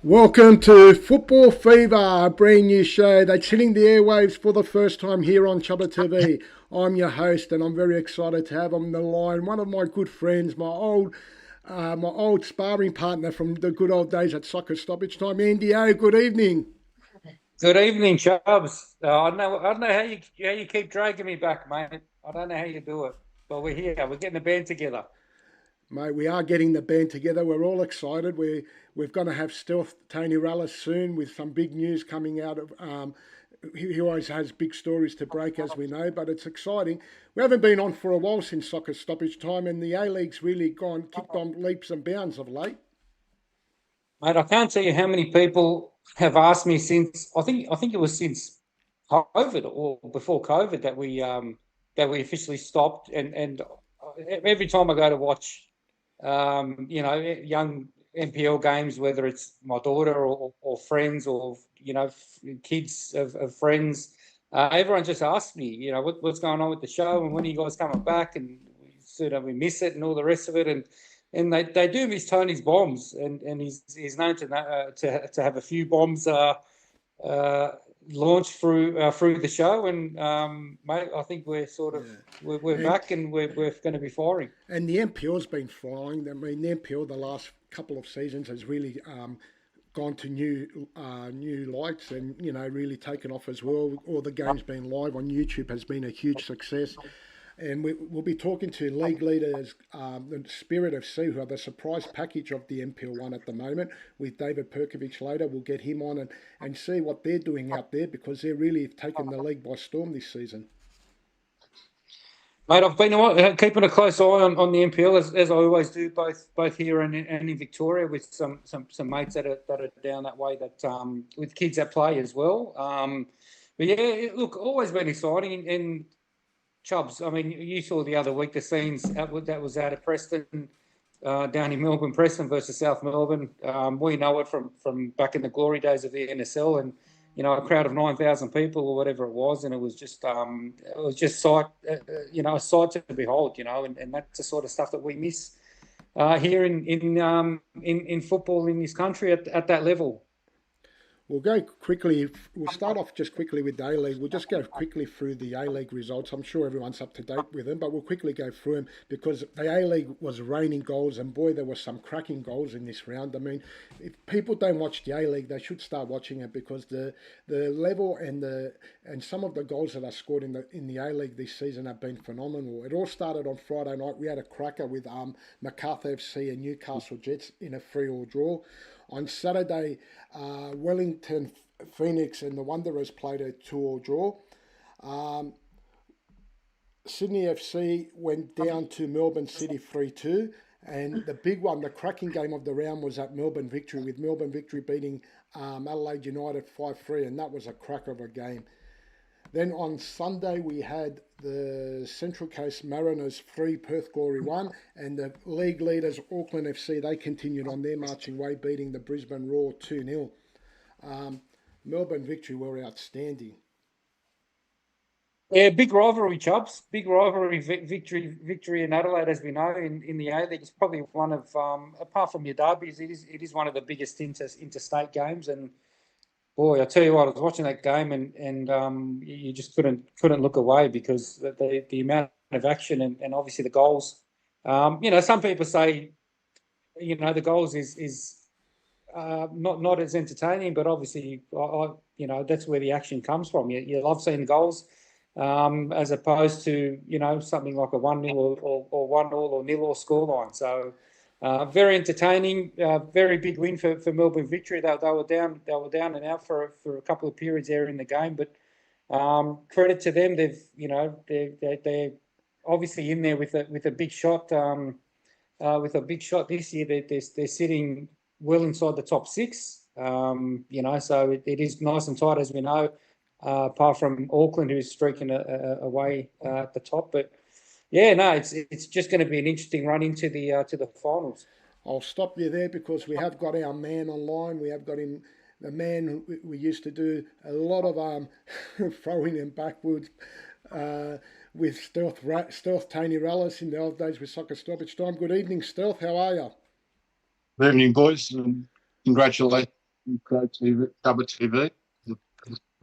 Welcome to Football Fever, a brand new show that's hitting the airwaves for the first time here on Chubba TV. I'm your host, and I'm very excited to have on the line one of my good friends, my old sparring partner from the good old days at Soccer Stoppage Time, Andy O. Good evening, Good evening, Chubbs. I don't know how you keep dragging me back, mate. I don't know how you do it, but we're here. We're getting a band together. mate. We are getting the band together. We're all excited. We're going to have Stealth Tony Rallis soon with some big news coming out of. He always has big stories to break, as we know, but it's exciting. We haven't been on for a while since Soccer Stoppage Time, and the A League's really gone kicked on leaps and bounds of late. Mate, I can't tell you how many people have asked me since I think it was since COVID or before COVID that we officially stopped, and every time I go to watch young NPL games, whether it's my daughter or friends or kids of friends, everyone just asks me, what's going on with the show and when are you guys coming back, and we miss it and all the rest of it, and they do miss Tony's bombs, and he's known to have a few bombs uh, launched through the show, and mate, I think we're sort of Yeah, we're and back, and we're going to be firing. and the NPL's been flying. I mean, the NPL the last couple of seasons has really gone to new lights, and really taken off as well. All the games being live on YouTube has been a huge success. And we'll be talking to league leaders, the Spirit of Sea, who are the surprise package of the MPL one at the moment, with David Perkovic later. We'll get him on and see what they're doing out there, because they're really taken the league by storm this season. Mate, I've been keeping a close eye on the NPL as I always do, both here and in Victoria, with some mates that are down that way, that with kids that play as well. But yeah, look, always been exciting. And Chubbs, I mean, you saw the other week the scenes that was out of Preston, down in Melbourne, Preston versus South Melbourne. We know it from back in the glory days of the NSL, and a crowd of 9,000 people or whatever it was, and it was just a sight to behold, and that's the sort of stuff that we miss here in football in this country at that level. We'll go quickly. We'll start off just quickly with the A League. We'll just go quickly through the A League results. I'm sure everyone's up to date with them, but we'll quickly go through them, because the A League was raining goals, and boy, there were some cracking goals in this round. I mean, if people don't watch the A League, they should start watching it, because the level and some of the goals that are scored in the A League this season have been phenomenal. It all started on Friday night. We had a cracker with Macarthur FC and Newcastle Jets in a 3-3 draw. On Saturday, Wellington Phoenix and the Wanderers played a 2-2 draw. Um, Sydney FC went down to Melbourne City 3-2. And the big one, the cracking game of the round, was at Melbourne Victory, with Melbourne Victory beating Adelaide United 5-3, and that was a cracker of a game. Then on Sunday, we had the Central Coast Mariners 3, Perth Glory 1, and the league leaders, Auckland FC, they continued on their marching way, beating the Brisbane Roar 2-0. Melbourne Victory were outstanding. Yeah, big rivalry, Chubbs. Big rivalry, victory in Adelaide, as we know, in the A League. It's probably one of, apart from your derbies, it is one of the biggest interstate games. And boy, I tell you what, I was watching that game, and you just couldn't look away, because the amount of action, and obviously the goals. Some people say, the goals is not as entertaining, but obviously, that's where the action comes from. You love seeing goals, as opposed to something like a 1-0 or 1-0 or nil or scoreline. So very entertaining, very big win for Melbourne Victory. They were down and out for a couple of periods there in the game, but credit to them. They're obviously in there with a big shot. With a big shot this year, they're sitting well inside the top six. So it is nice and tight, as we know. Apart from Auckland, who's streaking away at the top, but yeah, no, it's just going to be an interesting run into the finals. I'll stop you there, because we have got our man online. We have got him, the man who we used to do a lot of throwing him backwards with Stealth Tony Rallis in the old days with Soccer Stoppage Time. Good evening, Stealth. How are you? Good evening, boys, and congratulations Pro TV, Cover TV.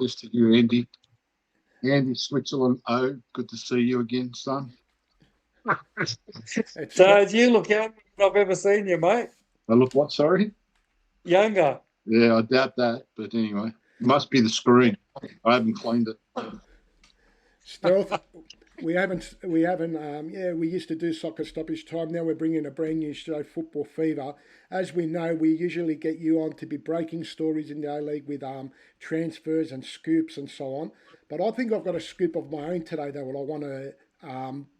Best to you, Andy. Andy Switzerland. Oh, good to see you again, son. Dad, you look younger than I've ever seen you, mate. I look what? Sorry. Younger. Yeah, I doubt that. But anyway, it must be the screen. I haven't cleaned it. Stealth. We used to do soccer stoppage time. Now we're bringing a brand new show, Football Fever. As we know, we usually get you on to be breaking stories in the A-League with transfers and scoops and so on. But I think I've got a scoop of my own today that I want to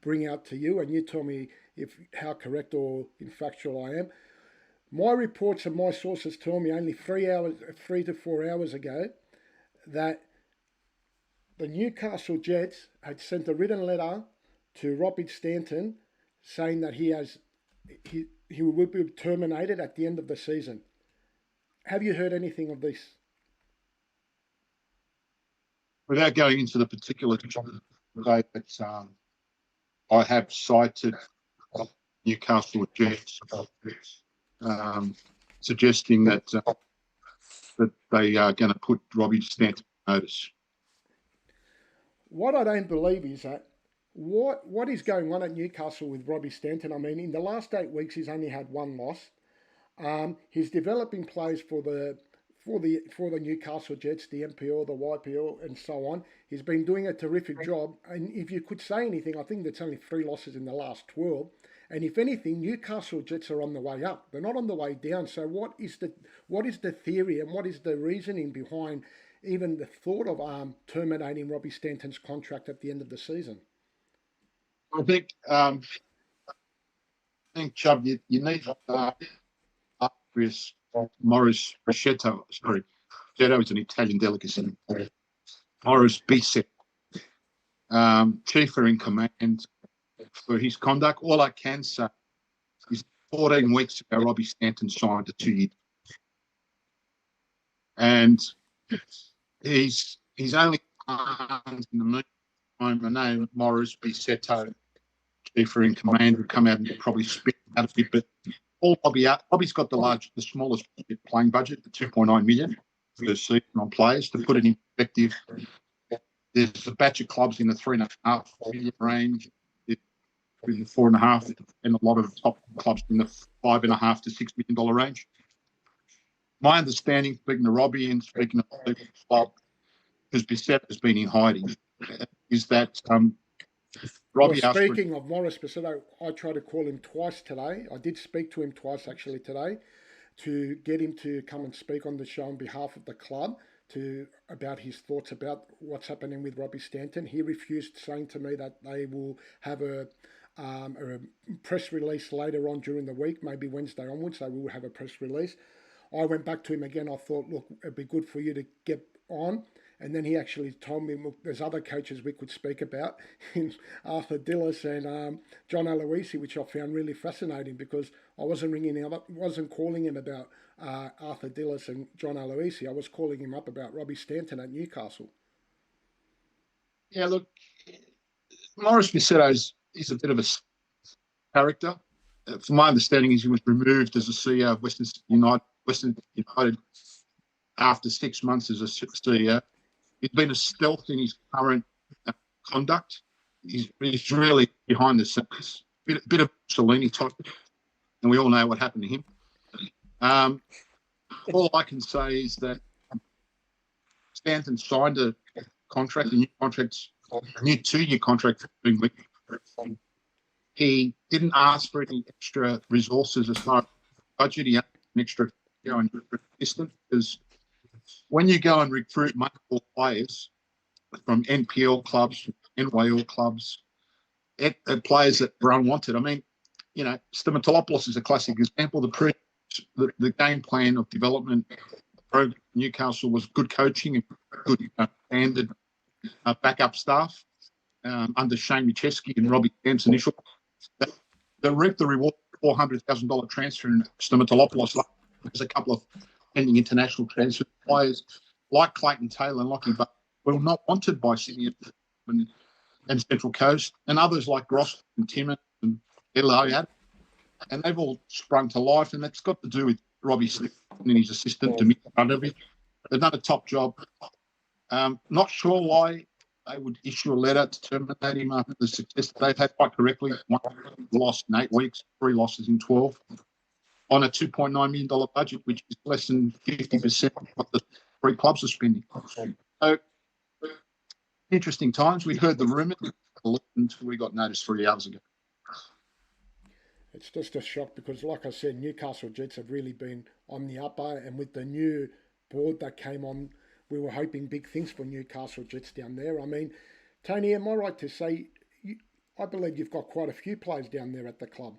bring out to you, and you tell me if how correct or factual I am. My reports and my sources tell me only 3 to 4 hours ago, that the Newcastle Jets had sent a written letter to Robert Stanton saying that he will be terminated at the end of the season. Have you heard anything of this? Without going into the particulars, I have cited Newcastle Jets suggesting that they are going to put Robbie Stanton on notice. What I don't believe is that what is going on at Newcastle with Robbie Stanton. I mean, in the last 8 weeks, he's only had one loss. He's developing players for the Newcastle Jets, the NPL, the YPL, and so on. He's been doing a terrific job. And if you could say anything, I think that's only 3 losses in the last 12. And if anything, Newcastle Jets are on the way up. They're not on the way down. So what is the theory and what is the reasoning behind even the thought of terminating Robbie Stanton's contract at the end of the season? I think Chubb, you need Morris Brachetto. Sorry, Brachetto is an Italian delicacy. Morris Bisset, chief in command for his conduct. All I can say is 14 weeks ago, Robbie Stanton signed a 2-year. And he's only in the meantime. I know Morris Bissetto, chief in command, would come out and probably spit out a bit, but all Robbie's got the smallest playing budget, the 2.9 million for the season on players. To put it in perspective, there's a batch of clubs in the 3.5 million range, with the 4.5, and a lot of top clubs in the $5.5 to $6 million range. My understanding, speaking to Robbie and speaking to the club, because Bissett has been in hiding, is that Robbie. Well, speaking of Morris Bissett, I tried to call him twice today. I did speak to him twice actually today to get him to come and speak on the show on behalf of the club about his thoughts about what's happening with Robbie Stanton. He refused, saying to me that they will have a press release later on during the week, maybe Wednesday onwards. They will have a press release. I went back to him again. I thought, look, it'd be good for you to get on. And then he actually told me, look, there's other coaches we could speak about, Arthur Dillis and John Aloisi, which I found really fascinating because I wasn't calling him about Arthur Dillis and John Aloisi. I was calling him up about Robbie Stanton at Newcastle. Yeah, look, Morris Bissetto is a bit of a character. From my understanding, he was removed as a CEO of Western United after 6 months as a CEO. He's been a stealth in his current conduct. He's really behind the scenes, bit of Mussolini type, and we all know what happened to him. All I can say is that Stanton signed a contract, a new 2-year contract for being with him. He didn't ask for any extra resources as far as budget. He had an extra assistant, because when you go and recruit multiple players from NPL clubs, NYL clubs, players that are unwanted. I mean, Stamatolopoulos is a classic example. The game plan of development program Newcastle was good coaching and good standard backup staff under Shane Micheski and Robbie Camp's initial. They reaped the reward $400,000 transfer in Stamatolopoulos. There's a couple of pending international transfer players like Clayton Taylor and Lockie, but were not wanted by Sydney and Central Coast, and others like Gross and Timmins and Eliad, and they've all sprung to life, and that's got to do with Robbie Smith and his assistant to run everything. They've done a top job. Not sure why they would issue a letter to terminate him after the success they've had. Quite correctly, one lost in 8 weeks, 3 losses in 12, on a $2.9 million budget, which is less than 50% of what the 3 clubs are spending. So, interesting times. We heard the rumour until we got notice 3 hours ago. It's just a shock because, like I said, Newcastle Jets have really been on the upper, and with the new board that came on, we were hoping big things for Newcastle Jets down there. I mean, Tony, am I right to say, I believe you've got quite a few players down there at the club?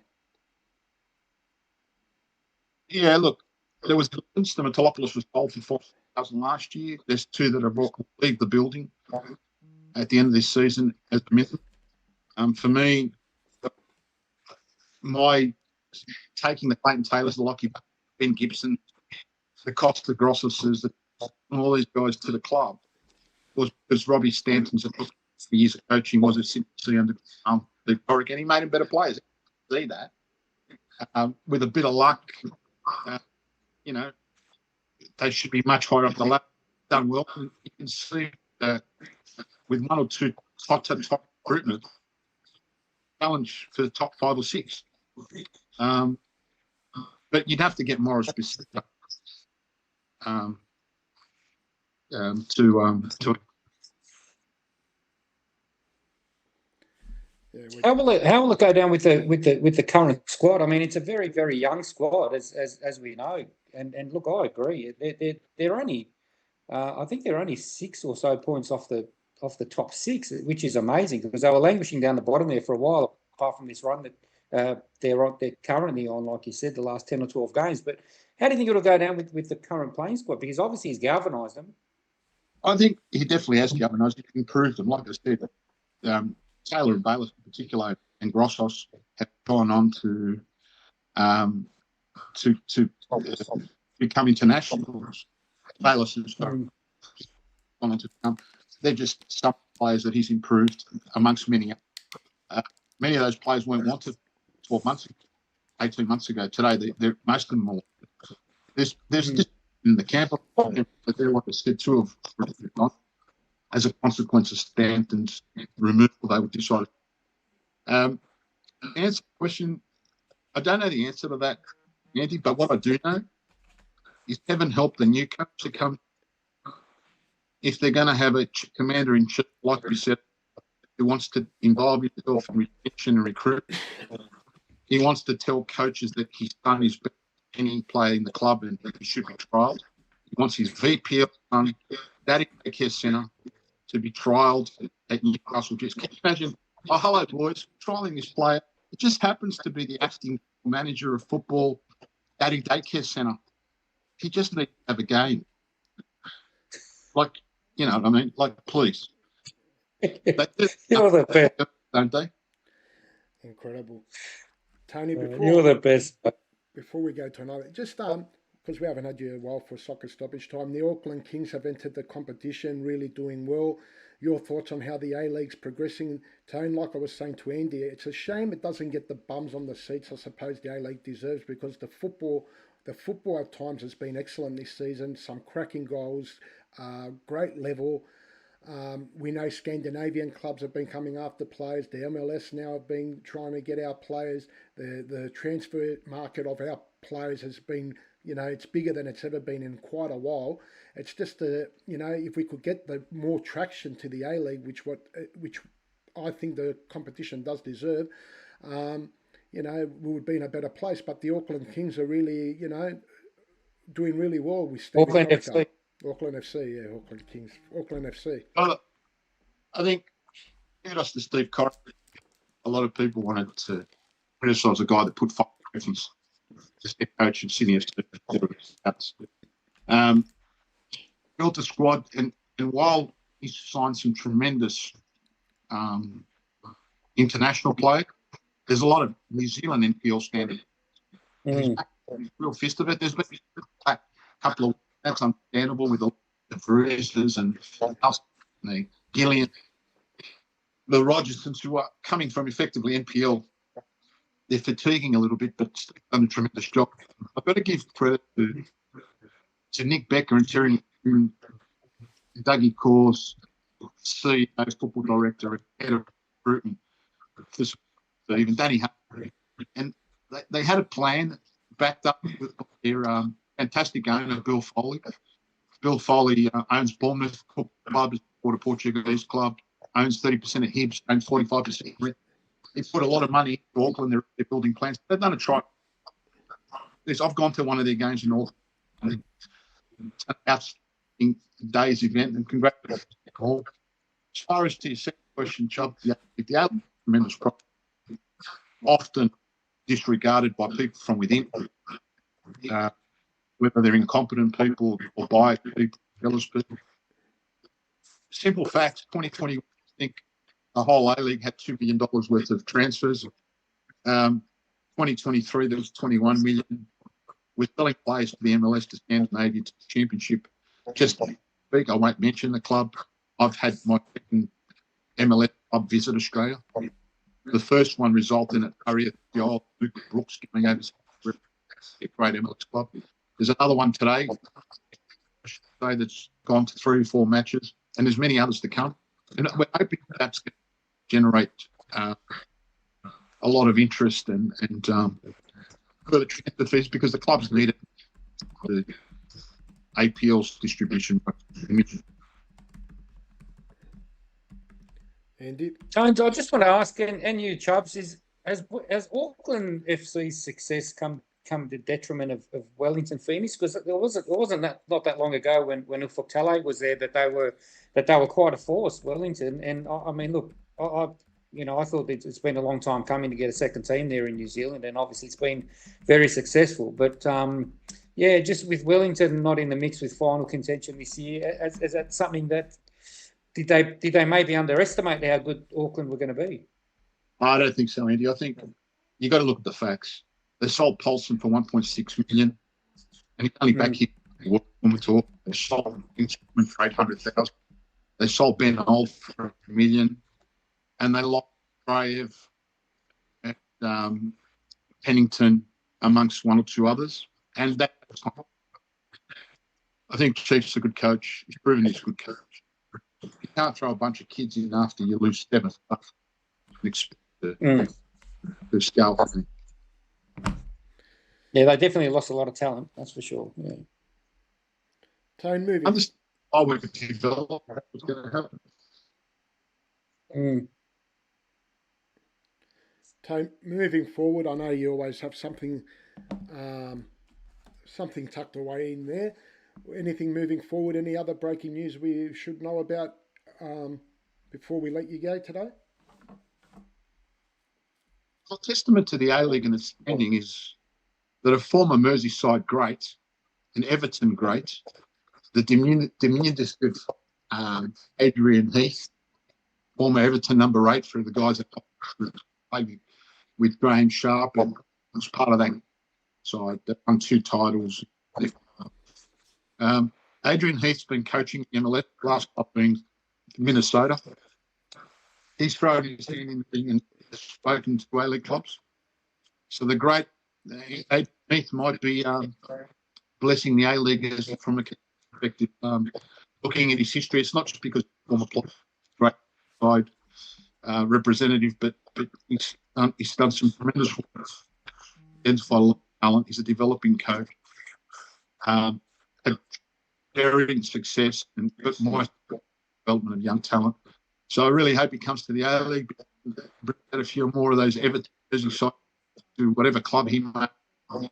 Yeah, look, there was Stamatopoulos was sold for $4,000 last year. There's 2 that are brought to leave the building at the end of this season as a minimum. For me, my taking the Clayton Taylors, the Lockie, Ben Gibson, the Costa Grosses, all these guys to the club was because Robbie Stanton's years of coaching was at Sydney under the Corrigan. He made him better players. See that. With a bit of luck, they should be much higher up the ladder. Done well. And you can see that with 1 or 2 top recruitment, challenge for the top 5 or 6. But you'd have to get more specific to How will it go down with the current squad? I mean, it's a very, very young squad, as we know. And look, I agree. They're only, I think they're only 6 or so points off the top 6, which is amazing because they were languishing down the bottom there for a while, apart from this run that they're currently on, like you said, the last 10 or 12 games. But how do you think it'll go down with the current playing squad? Because obviously he's galvanised them. I think he definitely has galvanised them, improved them. Like I said, Taylor and Bayless in particular and Grossos have gone on to become internationals. Bayless has gone on to become. They're just some players that he's improved amongst many. Many of those players weren't wanted 12 months ago, 18 months ago. Today, they're most of them more. There's just in the camp, but they're, like I said, 2 of not as a consequence of Stanton's removal. They would decide. Answer the question. I don't know the answer to that, Andy, but what I do know is heaven help the new coach to come. If they're going to have a commander-in-chief, like we said, who wants to involve himself in retention and recruitment, he wants to tell coaches that his son is better than any player in the club and that he should be trialled. He wants his VP of Daddy Daycare Centre to be trialled at Newcastle Jets. Can you imagine, oh, hello, boys, trialling this player. It just happens to be the acting manager of football, Daddy Daycare Centre. He just needs to have a game. Like, you know what I mean? Like, please. You're the best. Don't they? Incredible. Tony, you're the best. Before we go to another, just because we haven't had you a while for soccer stoppage time, the Auckland Kings have entered the competition, really doing well. Your thoughts on how the A-League's progressing, Tone? Like I was saying to Andy, it's a shame it doesn't get the bums on the seats I suppose the A-League deserves, because the football at times has been excellent this season. Some cracking goals, great level. We know Scandinavian clubs have been coming after players. The MLS now have been trying to get our players. The transfer market of our players has been, it's bigger than it's ever been in quite a while. It's just if we could get the more traction to the A-League, which I think the competition does deserve, we would be in a better place. But the Auckland Kings are really, doing really well with Steve Auckland FC. Auckland FC, yeah, Auckland Kings, Auckland FC. I think kudos to Steve Corrigan. A lot of people wanted to criticise a guy that put 5 trophies as head coach of Sydney FC. Built a squad, and while he's signed some tremendous international play, there's a lot of New Zealand NPL standard. Real fist of it. There's been a couple of. That's understandable with the Varistas and the Gillian, the Rogersons, who are coming from effectively NPL they're fatiguing a little bit, but still done a tremendous job. I've got to give credit to Nick Becker and Terry and Dougie Coors, CEO, football director, and head of recruitment, even Danny Humphrey. And they had a plan backed up with their fantastic owner, Bill Foley. Bill Foley owns Bournemouth Club, a Portuguese club, owns 30% of Hibs, owns 45% of Red. They put a lot of money into Auckland. They're building plans. They've done a try. I've gone to one of their games in Auckland. It's an outstanding day's event, and congratulations. As far as to your second question, Chubb, the outlet tremendous problem, often disregarded by people from within, whether they're incompetent people or biased people, jealous people. Simple facts, 2020, I think the whole A-League had $2 million worth of transfers. 2023, there was 21 million. We're selling players to the MLS, to Scandinavia, to the Championship. Just to speak, I won't mention the club. I've had my second MLS club visit Australia. The first one resulted in the old Luke Brooks coming over to a great MLS club. There's another one today that's gone to 3 or 4 matches, and there's many others to come. And we're hoping that's going to generate a lot of interest and further transfer fees, because the clubs need it. The APL's distribution. Andy? Jones, I just want to ask, and you, Chubbs, has Auckland FC's success come to detriment of Wellington Phoenix? Because it wasn't not that long ago when Ufuk Talay was there that they were quite a force, Wellington. And I mean, look, I thought it's been a long time coming to get a second team there in New Zealand, and obviously it's been very successful. But just with Wellington not in the mix with final contention this year, is that something that did they maybe underestimate how good Auckland were going to be? I don't think so, Andy. I think you got to look at the facts. They sold Paulson for 1.6 million, and he's only back here. They sold Instrument for 800,000. They sold Ben Old for $1 million, and they lost Grayev and Pennington amongst 1 or 2 others. And that, I think Chief's a good coach. He's proven he's a good coach. You can't throw a bunch of kids in after you lose 7 and expect to scale. Yeah, they definitely lost a lot of talent, that's for sure. Yeah. Tone, moving. Understand how we could develop what was going to happen. Tone, moving forward, I know you always have something tucked away in there. Anything moving forward? Any other breaking news we should know about before we let you go today? A testament to the A-League and its standing is that a former Merseyside great, an Everton great, the diminutive Adrian Heath, former Everton number 8 for the guys that played with Graham Sharp, and was part of that side that won 2 titles. Adrian Heath's been coaching MLS, last club being Minnesota. He's thrown his hand in the ring and spoken to A-League clubs. So the great Adrian Heath might be blessing the A-League from a perspective. Looking at his history, it's not just because he's a former great side representative, but he's done some tremendous work. Identified a lot of talent. He's a developing coach. Had varying success and more development of young talent. So I really hope he comes to the A-League, bring out a few more of those Everton side to whatever club he might. Well,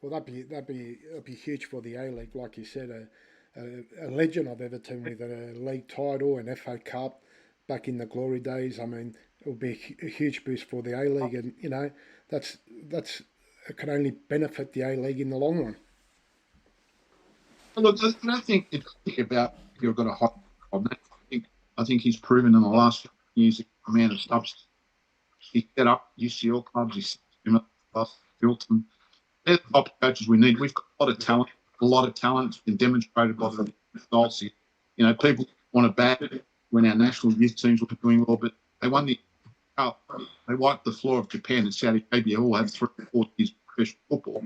that'd be huge for the A-League, like you said, a legend of Everton with a league title and FA Cup back in the glory days. I mean, it will be a huge boost for the A-League, and that's it can only benefit the A-League in the long run. Look, I don't think it's about you've got a hot on that. I think he's proven in the last few years a man of substance. He set up UCL clubs. He's built them. They're the top coaches we need. We've got a lot of talent. A lot of talent. It's been demonstrated by the results. People want to bat when our national youth teams were doing well, but they won the Cup, they wiped the floor of Japan and Saudi Arabia, all had 3 or 4 years of professional football.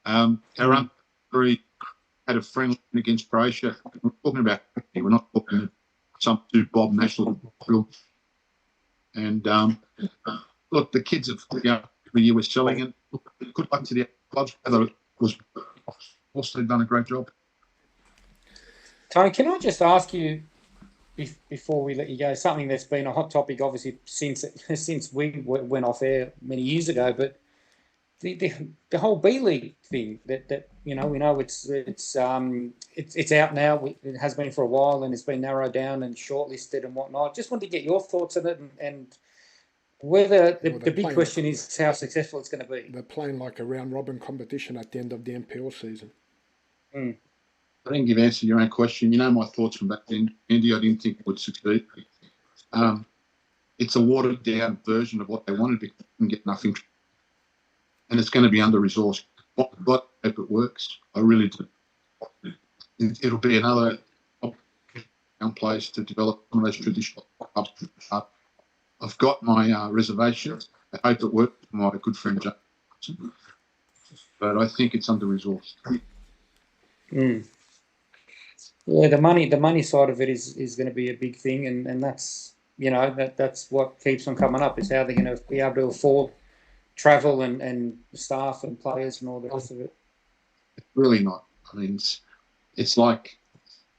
Our under 3 had a friendly against Croatia. We're talking about, we're not talking some two Bob National. And look, the kids have, the year we're selling it. Look, good luck to the clubs. It was also done a great job. Tony, can I just ask you, before we let you go, something that's been a hot topic, obviously, since we went off air many years ago, but the whole B League thing that we know it's out now. It has been for a while, and it's been narrowed down and shortlisted and whatnot. Just wanted to get your thoughts on it, and whether the big question is how successful it's going to be. They're playing like a round robin competition at the end of the NPL season. I think you've answered your own question. You know my thoughts from back then, Andy. I didn't think it would succeed. It's a watered down version of what they wanted because they didn't get nothing. And it's going to be under-resourced. But I hope it works. I really do. It'll be another place to develop some of those traditional clubs. I've got my reservations. I hope it works for my good friend Jason. But I think it's under-resourced. Yeah, the money side of it is going to be a big thing, and that's that's what keeps on coming up, is how they're going to be able to afford travel and staff and players and all the rest of it. It's really not. I mean, it's like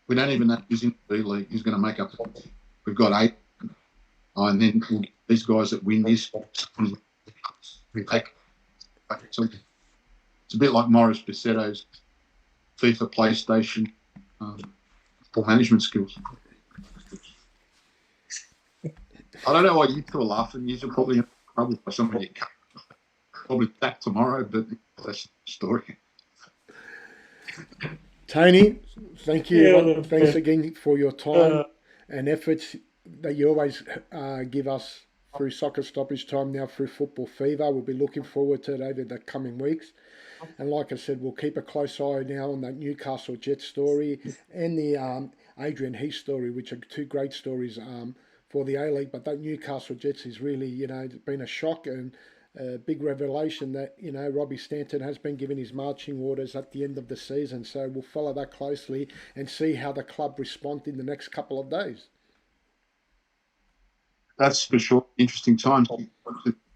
we don't even know who's in the B League, who's going to make up. We've got 8, and then we'll get these guys that win this. We take. So it's a bit like Morris Bissetto's FIFA PlayStation for management skills. I don't know why you two are laughing. You're probably in trouble by somebody probably back tomorrow, but that's the story. Tony, thank you. Yeah, thanks again for your time and efforts that you always give us through Soccer Stoppage Time, now through Football Fever. We'll be looking forward to it over the coming weeks. And like I said, we'll keep a close eye now on that Newcastle Jets story and the Adrian Heath story, which are 2 great stories for the A-League. But that Newcastle Jets is really, been a shock and a big revelation that, Robbie Stanton has been given his marching orders at the end of the season. So we'll follow that closely and see how the club respond in the next couple of days. That's for sure. Interesting times.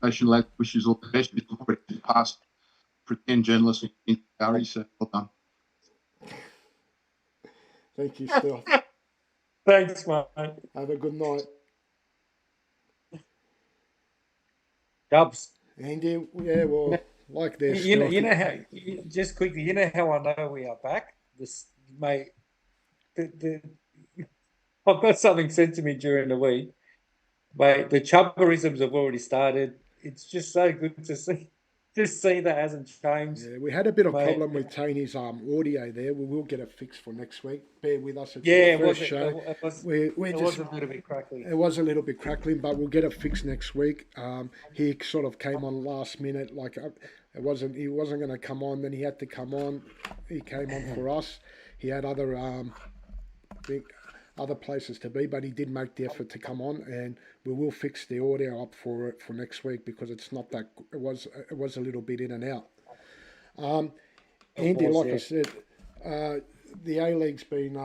Nation lad wishes all the best. Past pretend journalists in Gary, so well done. Thank you, Steph. Thanks, mate. Have a good night. Dubs. Andy, yeah, well, like this. You know how, just quickly, you know how I know we are back? This, mate, I've got something said to me during the week. Mate, the chubberisms have already started. It's just so good to see. Just see that hasn't changed. Yeah, we had a bit of problem with Tony's audio there. We will get it fixed for next week. Bear with us. It's the first show. It was a little bit crackly. It was a little bit crackling, but we'll get it fixed next week. He sort of came on last minute. He wasn't going to come on. Then he had to come on. He came on for us. He had other places to be, but he did make the effort to come on, and we will fix the audio up for next week because it's not that. It was a little bit in and out. Andy, like I said, the A-League's been,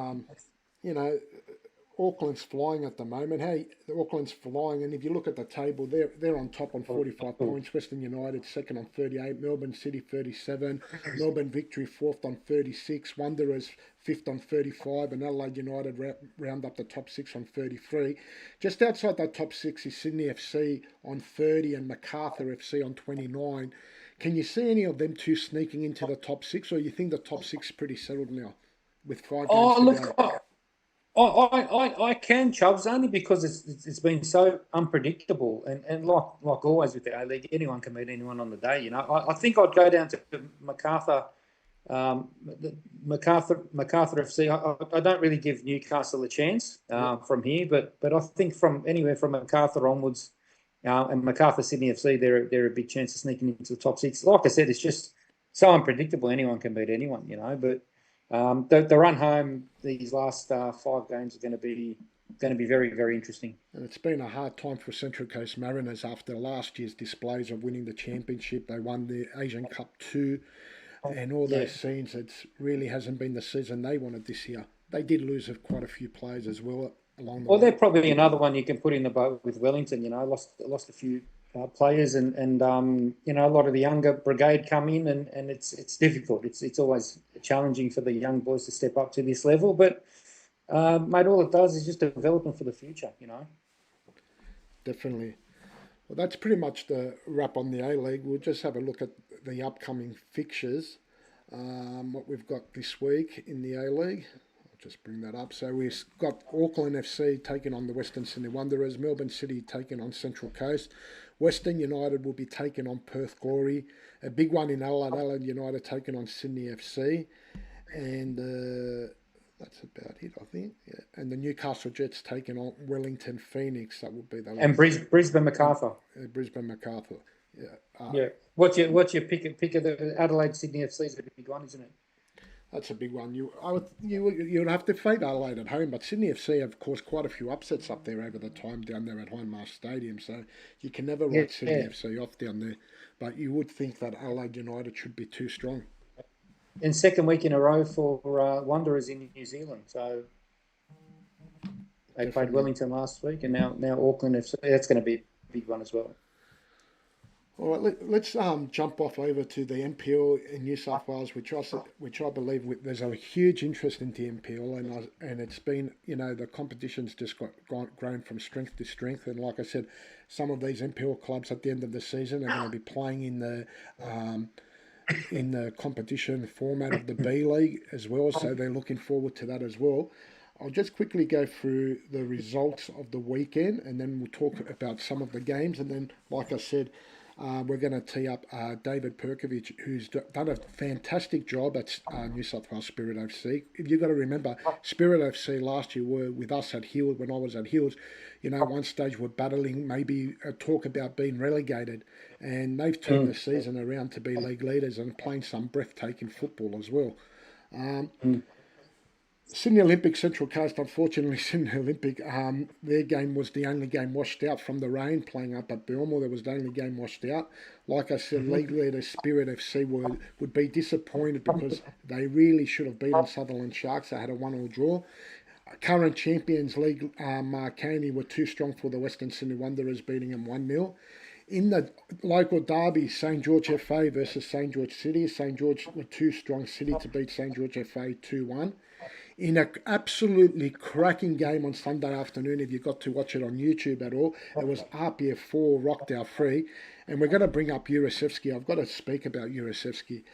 Auckland's flying at the moment. Hey, Auckland's flying, and if you look at the table, they're on top on 45 points. Western United second on 38. Melbourne City 37. Melbourne Victory fourth on 36. Wanderers fifth on 35, and Adelaide United round up the top 6 on 33. Just outside that top 6 is Sydney FC on 30 and Macarthur FC on 29. Can you see any of them two sneaking into the top 6, or you think the top 6 is pretty settled now with 5 games to go? I can, Chubbs, only because it's been so unpredictable, and like always with the A-League, anyone can beat anyone on the day. I think I'd go down to Macarthur FC. I don't really give Newcastle a chance from here, but I think from anywhere from Macarthur onwards, and Macarthur Sydney FC, they're a big chance of sneaking into the top 6. Like I said, it's just so unpredictable. Anyone can beat anyone, but. The run home, these last 5 games are going to be going to be very, very interesting. And it's been a hard time for Central Coast Mariners after last year's displays of winning the championship. They won the Asian Cup 2 and all those scenes. It really hasn't been the season they wanted this year. They did lose quite a few players as well along the way. They're probably another one you can put in the boat with Wellington. Lost a few players, and a lot of the younger brigade come in, and it's difficult. It's always challenging for the young boys to step up to this level, but mate, all it does is just develop them for the future. Definitely. Well, that's pretty much the wrap on the A-League. We'll just have a look at the upcoming fixtures, what we've got this week in the A-League. Just bring that up. So we've got Auckland FC taking on the Western Sydney Wanderers, Melbourne City taking on Central Coast, Western United will be taking on Perth Glory, a big one in Adelaide United taking on Sydney FC, and that's about it, I think. Yeah. And the Newcastle Jets taking on Wellington Phoenix. That would be the and Brisbane Macarthur. Brisbane Macarthur. Yeah. Yeah. What's your pick of the Adelaide Sydney FC is a big one, isn't it? That's a big one. You would have to favour Adelaide at home, but Sydney FC have caused quite a few upsets up there over the time down there at Hindmarsh Stadium, so you can never write Sydney FC off down there. But you would think that Adelaide United should be too strong. And second week in a row for Wanderers in New Zealand, so they played Wellington last week, and now Auckland FC. That's going to be a big one as well. All right, let's jump off over to the NPL in New South Wales, which I believe there's a huge interest in the NPL, and it's been, the competition's just grown from strength to strength. And like I said, some of these NPL clubs at the end of the season are going to be playing in the competition format of the B League as well, so they're looking forward to that as well. I'll just quickly go through the results of the weekend, and then we'll talk about some of the games, and then, like I said, we're going to tee up David Perkovic, who's done a fantastic job at New South Wales Spirit FC. You've got to remember, Spirit FC last year were with us at Hills, when I was at Hills. At one stage we're battling maybe a talk about being relegated, and they've turned the season around to be league leaders and playing some breathtaking football as well. Sydney Olympic Central Coast, unfortunately, Sydney Olympic, their game was the only game washed out from the rain, playing up at Belmore. That was the only game washed out. Like I said, league leader Spirit FC would be disappointed because they really should have beaten Sutherland Sharks. They had a 1-1 draw. Current champions league, Marconi, were too strong for the Western Sydney Wanderers, beating them 1-0. In the local derby, St George FA versus St George City, St George were too strong City to beat St George FA 2-1. In an absolutely cracking game on Sunday afternoon, if you got to watch it on YouTube at all, it was RPF 4, Rockdale 3. And we're going to bring up Jurasevsky. I've got to speak about Jurasevsky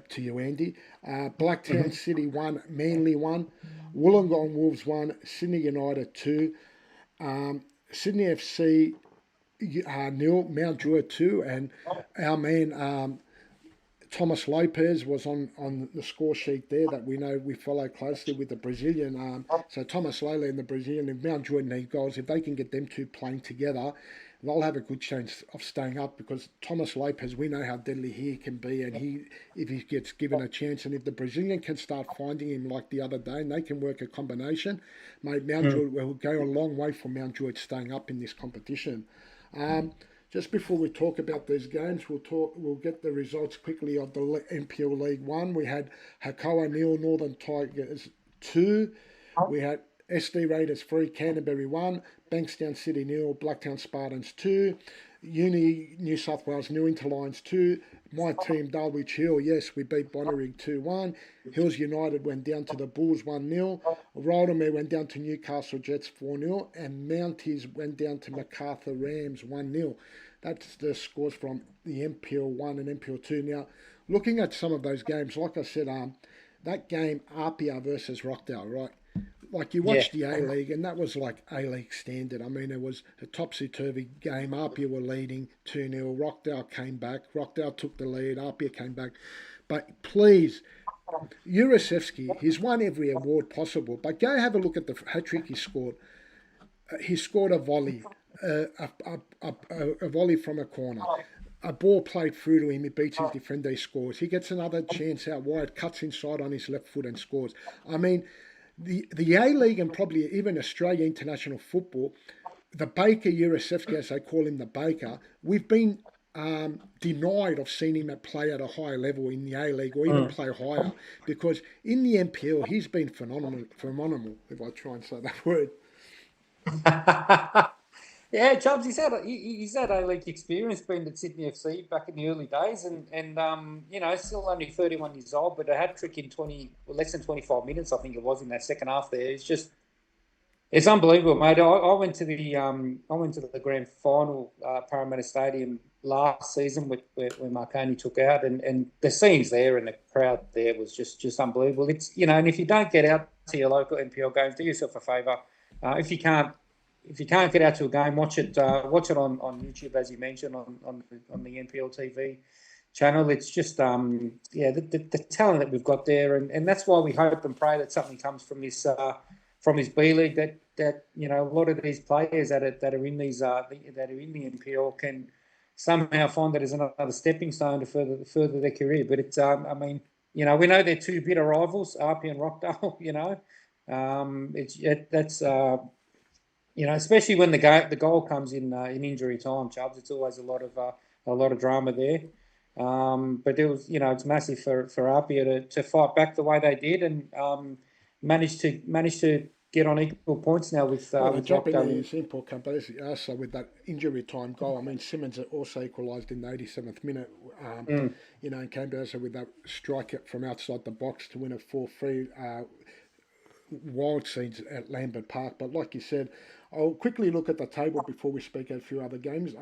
to you, Andy. Blacktown City 1, Manly 1, Wollongong Wolves 1, Sydney United 2, Sydney FC 0, Mount Druitt 2, and our man Thomas Lopez was on the score sheet there that we know we follow closely with the Brazilian. So Thomas Lopez and the Brazilian, and Mount Druitt need goals. If they can get them two playing together, they'll have a good chance of staying up, because Thomas Lopez, we know how deadly he can be, and if he gets given a chance, and if the Brazilian can start finding him like the other day, and they can work a combination, mate, Mount Druitt will go a long way for Mount Druitt staying up in this competition. Just before we talk about these games, we'll get the results quickly of the NPL League 1. We had Hakoah 0, Northern Tigers 2. We had SD Raiders 3, Canterbury 1, Bankstown City 0, Blacktown Spartans 2, New South Wales New Interlions 2, my team Dulwich Hill, yes, we beat Bonnyrigg 2-1, Hills United went down to the Bulls 1-0, Raldemere went down to Newcastle Jets 4-0, and Mounties went down to Macarthur Rams 1-0. That's the scores from the NPL 1 and NPL 2. Now, looking at some of those games, like I said, that game, Apia versus Rockdale, right? Like, you watched the A-League, and that was like A-League standard. I mean, it was a topsy-turvy game. Apia were leading 2-0. Rockdale came back. Rockdale took the lead. Apia came back. But please, Jurasevsky, he's won every award possible. But go have a look at the hat-trick he scored. He scored a volley, a volley from a corner. A ball played through to him, he beats his defender, he scores. He gets another chance out wide, cuts inside on his left foot and scores. I mean, the A League and probably even Australia international football, the Baker Yurosevsky, as they call him, the Baker, we've been denied of seeing him play at a higher level in the A League or even play higher, because in the NPL he's been phenomenal. If I try and say that word. Yeah, Chubbs, he's had A-League experience, been at Sydney FC back in the early days, and still only 31 years old, but a hat trick in less than 25 minutes, I think it was, in that second half there. It's unbelievable, mate. I went to the grand final, Parramatta Stadium last season when Marconi took out, and the scenes there and the crowd there was just unbelievable. It's and if you don't get out to your local NPL games, do yourself a favour. If you can't get out to a game, watch it on YouTube, as you mentioned, on the NPL TV channel. It's just the talent that we've got there, and that's why we hope and pray that something comes from this B League, that a lot of these players that are in these that are in the NPL can somehow find that as another stepping stone to further their career. But it's we know they're two bitter rivals, RP and Rockdale. Especially when the goal comes in injury time, Chubbs. It's always a lot of drama there. But it was it's massive for RP to fight back the way they did, and managed to get on equal points now with jumping in is important, but also with that injury time goal. I mean, Simmons also equalised in the 87th minute. And came also with that strike from outside the box to win a 4-3. Wild scenes at Lambert Park. But like you said, I'll quickly look at the table before we speak of a few other games.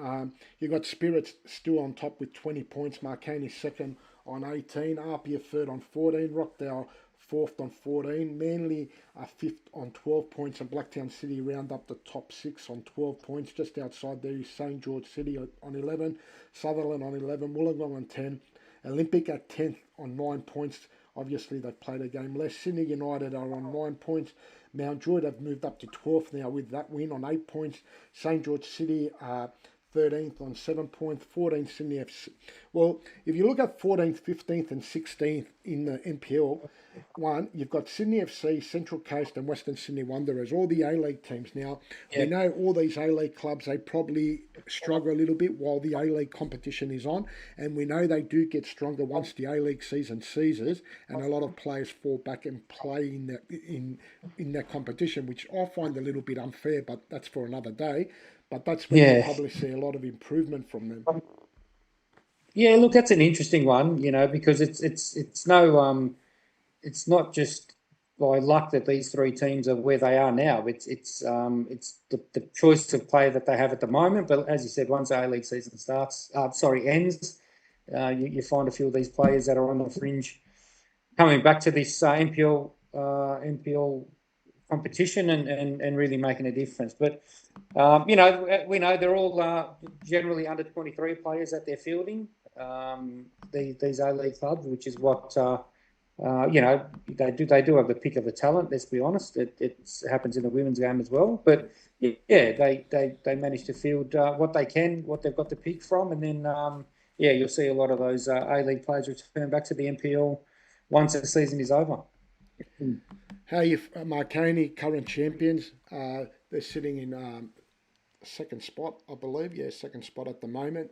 You've got Spirits still on top with 20 points. Marconi second on 18. Arpia third on 14. Rockdale fourth on 14. Manly fifth on 12 points. And Blacktown City round up the top six on 12 points. Just outside there is St. George City on 11. Sutherland on 11. Wollongong on 10. Olympic at 10th on 9 points. Obviously, they've played a game less. Sydney United are on 9 points. Mount Druitt have moved up to 12th now with that win on 8 points. St. George City 13th on 7 points. 14th Sydney FC. Well, if you look at 14th, 15th and 16th in the NPL, you've got Sydney FC, Central Coast and Western Sydney Wanderers, all the A-League teams. Now, we know all these A-League clubs, they probably struggle a little bit while the A-League competition is on, and we know they do get stronger once the A-League season ceases, and a lot of players fall back and play in that competition, which I find a little bit unfair, but that's for another day. But that's when you probably see a lot of improvement from them. Yeah, look, that's an interesting one, because it's not just by luck that these three teams are where they are now. It's the choice of player that they have at the moment. But as you said, once the A-League season ends, you find a few of these players that are on the fringe coming back to this NPL competition and really making a difference. But we know they're all generally under 23 players that they're fielding. These A-League clubs, which is what they do have the pick of the talent. Let's be honest, it happens in the women's game as well. But they manage to field what they can, what they've got to pick from, and then you'll see a lot of those A-League players return back to the NPL once the season is over. How you Marconi, current champions? They're sitting in second spot, I believe. Yeah, second spot at the moment.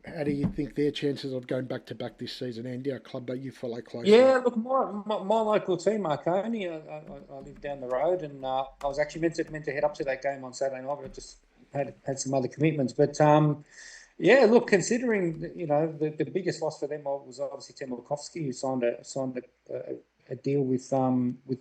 How do you think their chances of going back to back this season, Andy, a club that you follow closely? Yeah, look, my local team, Marconi, I live down the road, and I was actually meant to head up to that game on Saturday night, but I just had some other commitments. But look, considering the biggest loss for them was obviously Tim Wilkowski, who signed a deal with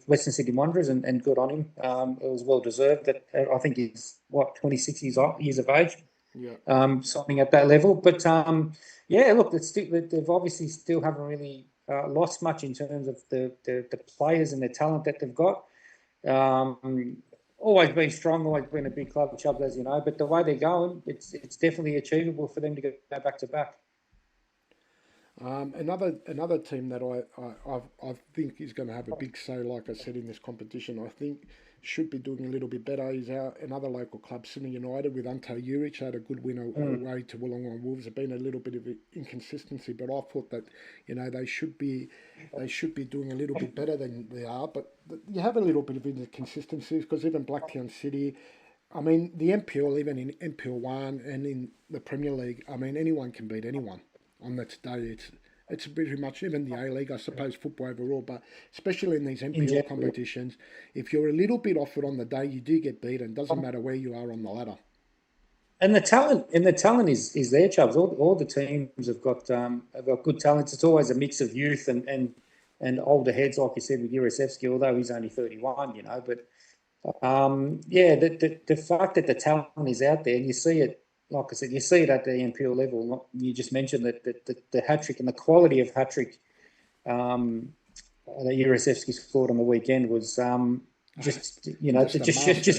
Western Sydney Wanderers, and good on him. It was well deserved. That I think he's 26 years of age. Yeah. Something at that level, but look, they've obviously still haven't really lost much in terms of the players and the talent that they've got. Always been strong, always been a big club, Chubbs, as you know. But the way they're going, it's definitely achievable for them to go back to back. Another team that I think is going to have a big say, like I said, in this competition. I think should be doing a little bit better is another local club, Sydney United, with Anto Juric. Had a good win away to Wollongong Wolves. There's been a little bit of inconsistency, but I thought that they should be doing a little bit better than they are. But you have a little bit of inconsistencies because even Blacktown City. I mean, the NPL, even in NPL 1 and in the Premier League, I mean, anyone can beat anyone on that day. It's pretty much even the A League, I suppose, football overall, but especially in these NPL competitions, if you're a little bit off it on the day, you do get beaten. Doesn't matter where you are on the ladder. And the talent is there, Chubbs. All the teams have got good talents. It's always a mix of youth and older heads, like you said with Jurasevsky, although he's only 31, But the fact that the talent is out there, and you see it, like I said, you see it at the NPL level. You just mentioned that the hat trick and the quality of hat trick that Jurasevsky scored on the weekend was just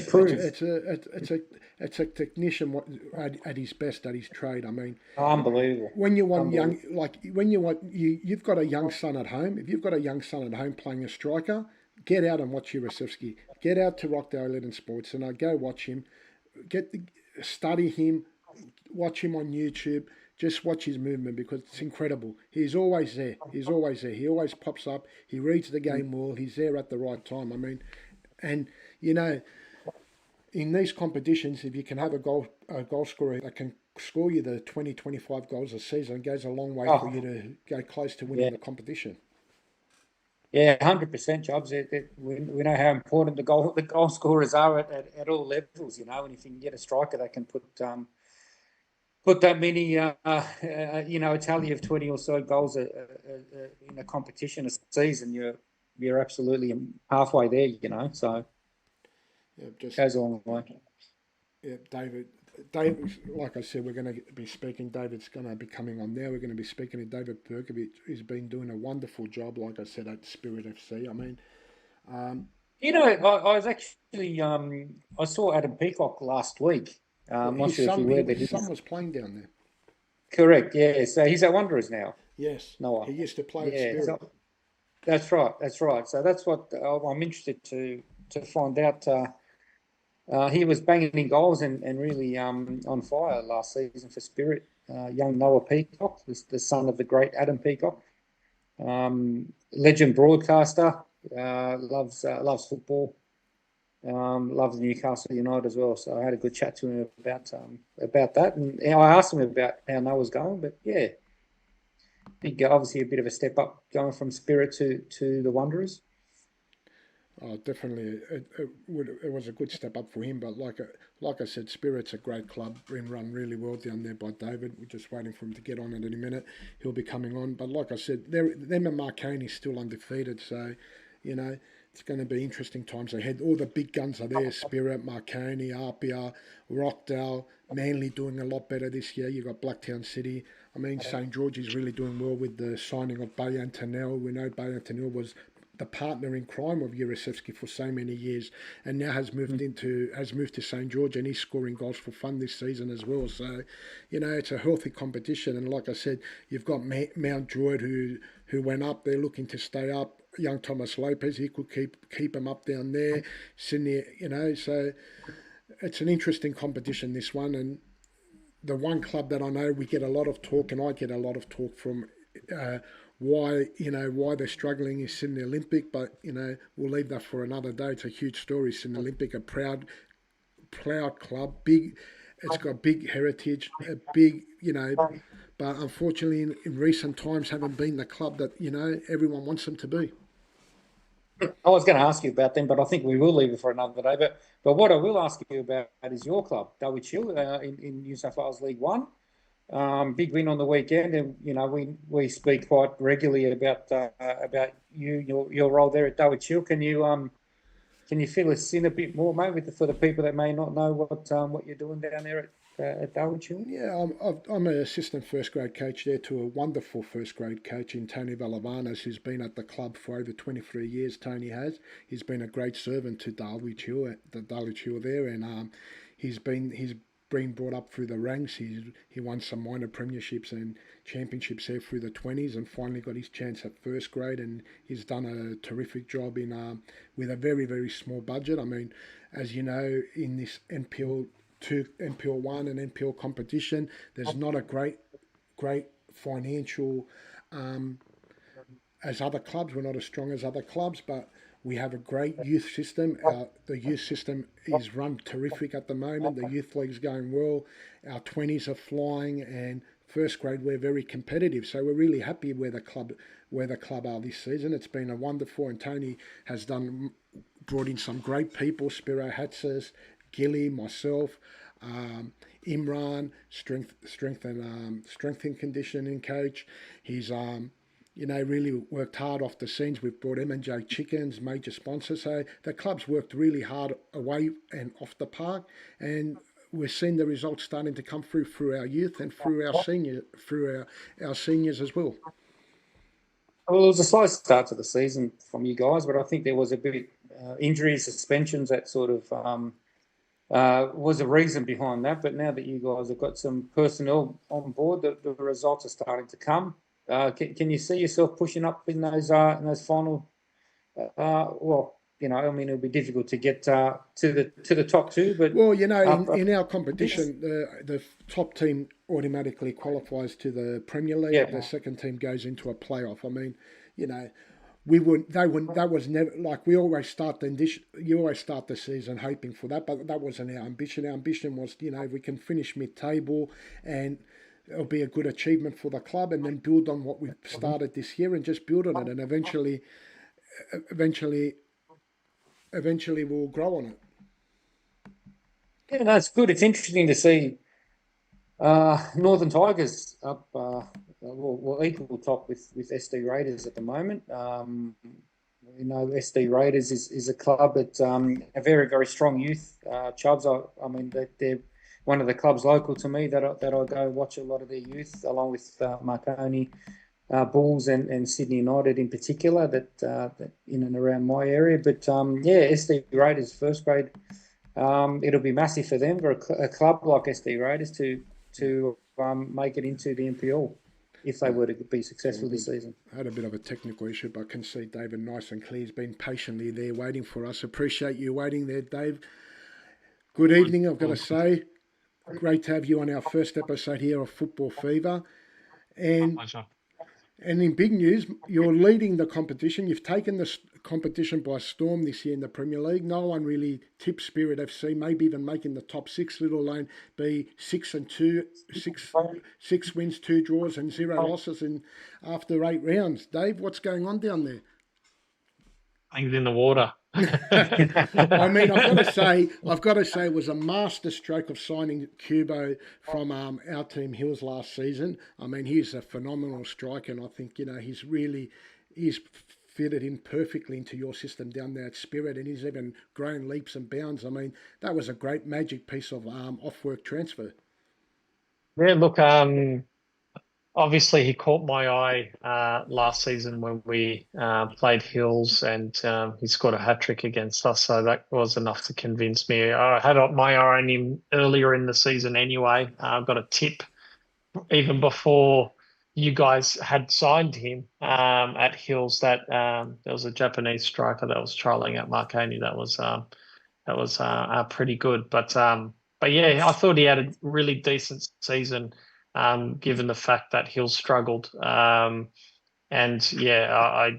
proves it's a technician at his best at his trade. I mean, unbelievable. When you want you've got a young son at home. If you've got a young son at home playing a striker, get out and watch Jurasevsky. Get out to Rockdale Legend Sports and go watch him. Study him. Watch him on YouTube. Just watch his movement because it's incredible. He's always there. He always pops up. He reads the game well. He's there at the right time. I mean, and in these competitions, if you can have a goal scorer that can score you the 20, 25 goals a season, it goes a long way for you to go close to winning the competition. Yeah, 100%, Jobs. We know how important the goal scorers are at all levels, and if you can get a striker that can put that many, a tally of 20 or so goals in a competition a season, you're absolutely halfway there, so it goes a long way. Yeah, David, like I said, we're going to be speaking. David's going to be coming on now. We're going to be speaking to David Perkovic, who's been doing a wonderful job, like I said, at Spirit FC. I mean, I was actually I saw Adam Peacock last week. I'm not sure if you were, but his son was playing down there. Correct. Yeah. So he's at Wanderers now. Yes. Noah. He used to play at Spirit. So, that's right. So that's what I'm interested to find out. He was banging in goals and really on fire last season for Spirit. Young Noah Peacock, the son of the great Adam Peacock, legend broadcaster, loves football, loves Newcastle United as well. So I had a good chat to him about that, and I asked him about how Noah's going. But yeah, obviously a bit of a step up going from Spirit to the Wanderers. Oh, definitely, it was a good step up for him. But like I said, Spirit's a great club, been run really well down there by David. We're just waiting for him to get on in any minute. He'll be coming on. But like I said, them and Marconi's still undefeated, so it's going to be interesting times ahead. All the big guns are there: Spirit, Marconi, Apia, Rockdale, Manly doing a lot better this year. You've got Blacktown City. I mean, St. George is really doing well with the signing of Bay Antonel. We know Bay Antonel was the partner in crime of Jurasevsky for so many years, and now has moved to St. George, and he's scoring goals for fun this season as well. So, it's a healthy competition. And like I said, you've got Mount Druitt who went up. They're looking to stay up. Young Thomas Lopez, he could keep him up down there. Sydney, so it's an interesting competition, this one. And the one club that I know we get a lot of talk, and I get a lot of talk from. Why they're struggling is Sydney Olympic, but we'll leave that for another day. It's a huge story. Sydney Olympic, a proud club, big. It's got big heritage, a big but unfortunately in recent times haven't been the club that everyone wants them to be. I was going to ask you about them, but I think we will leave it for another day. But what I will ask you about is your club, Dulwich Hill, in New South Wales League One. Big win on the weekend, and we speak quite regularly about your role there at Dulwich Hill. Can you fill us in a bit more, mate, for the people that may not know what you're doing down there at Dulwich Hill? Yeah, I'm an assistant first grade coach there to a wonderful first grade coach in Tony Valavanos, who's been at the club for over 23 years. Tony has. He's been a great servant to Dulwich Hill there, and he's been brought up through the ranks. He won some minor premierships and championships there through the 20s, and finally got his chance at first grade. And he's done a terrific job in with a very, very small budget. I mean, as you know, in this NPL2, NPL1, and NPL competition, there's not a great financial as other clubs. We're not as strong as other clubs, but we have a great youth system. The youth system is run terrific at the moment. The youth league's going well. Our 20s are flying, and first grade we're very competitive. So we're really happy where the club are this season. It's been a wonderful, and Tony has brought in some great people: Spiro Hatzis, Gilly, myself, Imran, strength and conditioning coach. He's really worked hard off the scenes. We've brought M&J Chickens, major sponsor. So the club's worked really hard away and off the park, and we're seeing the results starting to come through our youth and through our seniors as well. Well, it was a slow start to the season from you guys, but I think there was a bit injuries, suspensions, that sort of was a reason behind that. But now that you guys have got some personnel on board, the results are starting to come. Can you see yourself pushing up in those final? It'll be difficult to get to the top two, but in our competition, the top team automatically qualifies to the Premier League. Yeah. The second team goes into a playoff. I mean, we wouldn't. They wouldn't. That was never like we always start You always start the season hoping for that, but that wasn't our ambition. Our ambition was, if we can finish mid-table, and it'll be a good achievement for the club, and then build on what we've started this year and just build on it, and eventually we'll grow on it. Yeah, no, it's good. It's interesting to see Northern Tigers up, equal top with SD Raiders at the moment. SD Raiders is a club that a very, very strong youth. Chubbs, they're one of the clubs local to me that I go watch a lot of their youth, along with Marconi Bulls and Sydney United in particular, that in and around my area. But SD Raiders first grade, it'll be massive for them, for a club like SD Raiders to make it into the NPL if they were to be successful this season. I had a bit of a technical issue, but I can see David nice and clear. He's been patiently there waiting for us. Appreciate you waiting there, Dave. Good evening, I've got to say. Great to have you on our first episode here of Football Fever. And in big news, you're leading the competition. You've taken the competition by storm this year in the Premier League. No one really tipped Spirit FC, maybe even making the top six, let alone be 6-2, six wins, 2 draws and 0 losses after 8 rounds. Dave, what's going on down there? Things in the water. I mean, I've got to say, it was a master stroke of signing Cubo from our team Hills last season. I mean, he's a phenomenal striker, and I think he's fitted in perfectly into your system down there at Spirit, and he's even grown leaps and bounds. I mean, that was a great magic piece of off-work transfer. Yeah, look, obviously he caught my eye last season when we played Hills, and he scored a hat-trick against us, so that was enough to convince me. I had my eye on him earlier in the season anyway. I got a tip even before you guys had signed him at Hills that there was a Japanese striker that was trialling at Marconi that was pretty good. But yeah, I thought he had a really decent season, given the fact that Hills struggled. And yeah,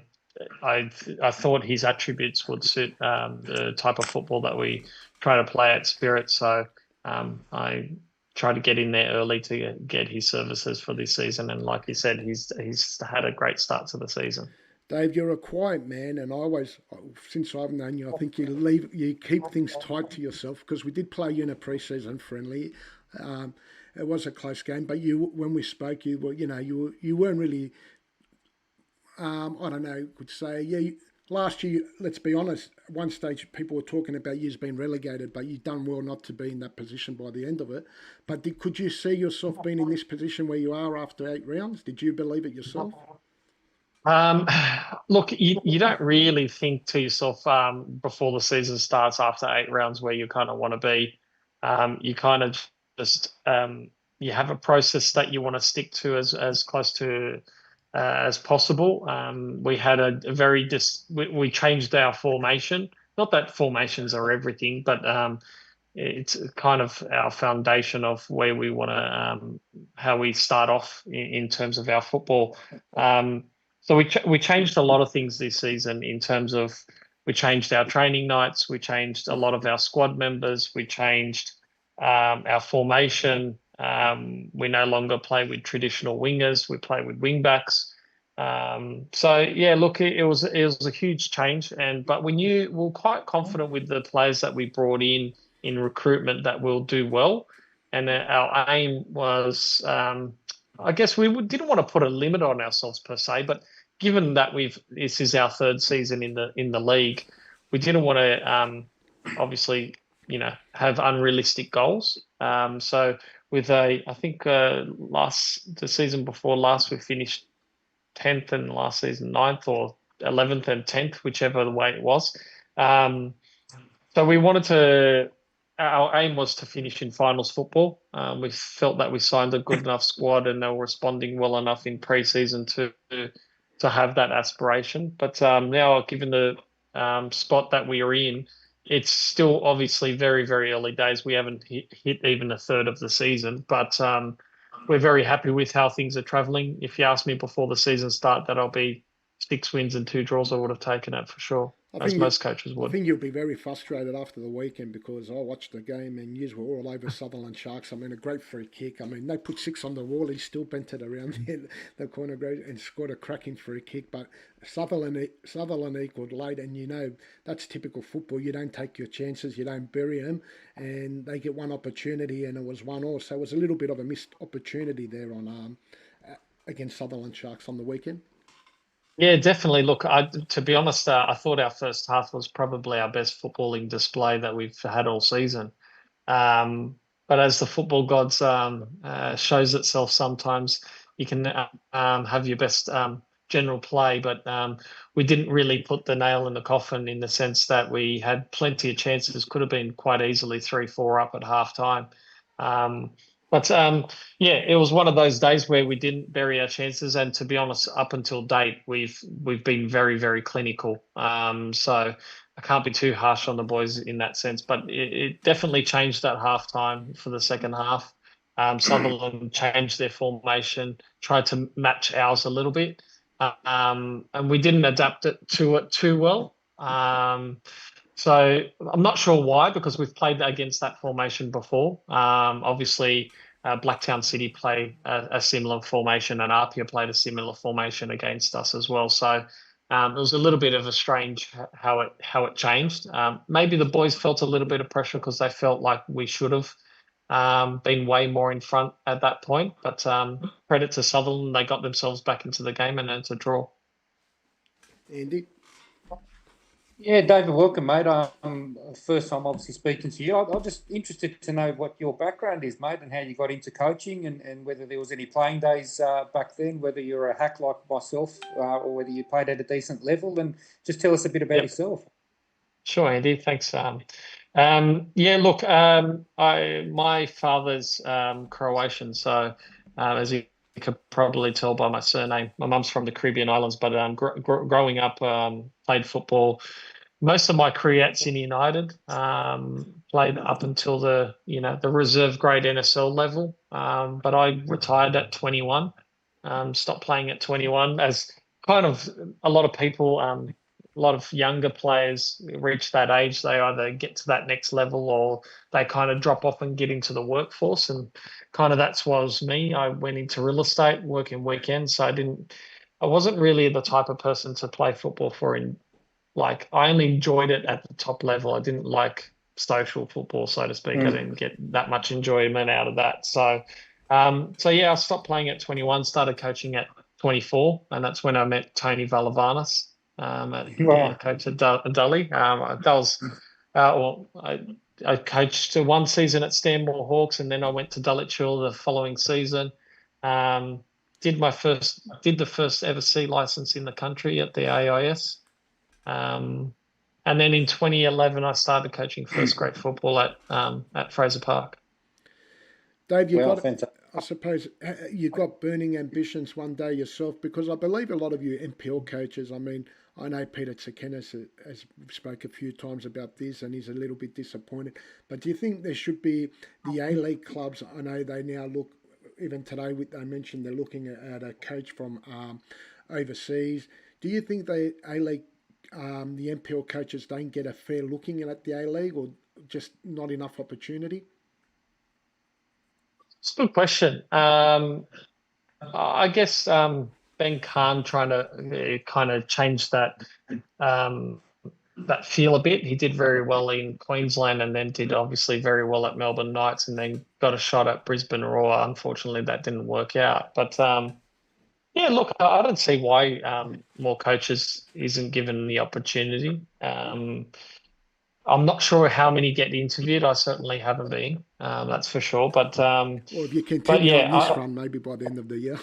I thought his attributes would suit the type of football that we try to play at Spirit. So I tried to get in there early to get his services for this season. And like you said, he's had a great start to the season. Dave, you're a quiet man, and since I've known you, I think you keep things tight to yourself, because we did play you in a pre-season friendly. It was a close game, but when we spoke, you weren't really. Could say last year. Let's be honest. At one stage, people were talking about you being relegated, but you've done well not to be in that position by the end of it. But could you see yourself being in this position where you are after 8 rounds? Did you believe it yourself? Look, you don't really think to yourself before the season starts after 8 rounds where you kind of want to be. You kind of just you have a process that you want to stick to as close to as possible. We had we changed our formation. Not that formations are everything, but it's kind of our foundation of where we want to how we start off in terms of our football. So we changed a lot of things this season in terms of we changed our training nights, we changed a lot of our squad members, we changed our formation. We no longer play with traditional wingers, we play with wing backs. So yeah, look, it was a huge change, but we were quite confident with the players that we brought in recruitment that we'll do well, and our aim was, I guess didn't want to put a limit on ourselves per se, but given that this is our third season in the league, we didn't want to obviously have unrealistic goals. So with I think the season before last we finished 10th, and last season 9th, or 11th and 10th, whichever the way it was. So we wanted to. Our aim was to finish in finals football. We felt that we signed a good enough squad, and they were responding well enough in pre-season to have that aspiration. But now, given the spot that we are in, it's still obviously very, very early days. We haven't hit even a third of the season, but we're very happy with how things are travelling. If you asked me before the season start that I'll be 6 wins and 2 draws, I would have taken it for sure, as most coaches would. I think you'll be very frustrated after the weekend, because I watched the game and you were all over Sutherland Sharks. I mean, a great free kick. I mean, they put 6 on the wall. He still bent it around the corner and scored a cracking free kick. But Sutherland equalled late, and that's typical football. You don't take your chances, you don't bury them, and they get one opportunity, and it was 1-1. So it was a little bit of a missed opportunity there on against Sutherland Sharks on the weekend. Yeah, definitely. Look, to be honest, I thought our first half was probably our best footballing display that we've had all season. But as the football gods shows itself, sometimes you can have your best general play, but we didn't really put the nail in the coffin, in the sense that we had plenty of chances. Could have been quite easily 3-4 up at half time. But yeah, it was one of those days where we didn't bury our chances, and to be honest, up until date, we've been very, very clinical. So I can't be too harsh on the boys in that sense, but it definitely changed at halftime for the second half. Sutherland changed their formation, tried to match ours a little bit, and we didn't adapt to it too well. So I'm not sure why, because we've played against that formation before. Obviously, Blacktown City played a similar formation, and Apia played a similar formation against us as well. So it was a little bit of a strange how it changed. Maybe the boys felt a little bit of pressure because they felt like we should have been way more in front at that point. But credit to Sutherland, they got themselves back into the game, and it's a draw. Andy? Yeah, David, welcome, mate. First time obviously speaking to you. I'm just interested to know what your background is, mate, and how you got into coaching, and whether there was any playing days back then, whether you're a hack like myself, or whether you played at a decent level, and just tell us a bit about yourself. Sure, Andy. Thanks. Yeah, look, my father's Croatian, so as you could probably tell by my surname, my mum's from the Caribbean islands, but growing up, played football. Most of my career at Sydney United, played up until the reserve grade NSL level, but I retired at 21. Stopped playing at 21, as kind of a lot of people, a lot of younger players reach that age. They either get to that next level, or they kind of drop off and get into the workforce. And kind of that's what was me. I went into real estate, working weekends. So I wasn't really the type of person to play football for. I only enjoyed it at the top level. I didn't like social football, so to speak. I didn't get that much enjoyment out of that. So yeah, I stopped playing at 21, started coaching at 24, and that's when I met Tony Valavanis, coach at Dully. I coached one season at Stanmore Hawks, and then I went to Dulwich Hill the following season. Did the first ever C license in the country at the AIS. And then in 2011, I started coaching first grade football at Fraser Park. Dave, fantastic. I suppose you've got burning ambitions one day yourself, because I believe a lot of you NPL coaches, I mean, I know Peter Tsakenis has spoke a few times about this and he's a little bit disappointed. But do you think there should be the A-League clubs? I know they now look, even today they mentioned they're looking at a coach from overseas. Do you think the A-League, the NPL coaches don't get a fair looking at the A-League, or just not enough opportunity? It's a good question. I guess Ben Khan trying to kind of change that that feel a bit. He did very well in Queensland and then did obviously very well at Melbourne Knights and then got a shot at Brisbane Roar. Unfortunately, that didn't work out. But yeah, look, I don't see why more coaches isn't given the opportunity. I'm not sure how many get interviewed. I certainly haven't been, that's for sure. But well, if you continue yeah, on this run, maybe by the end of the year.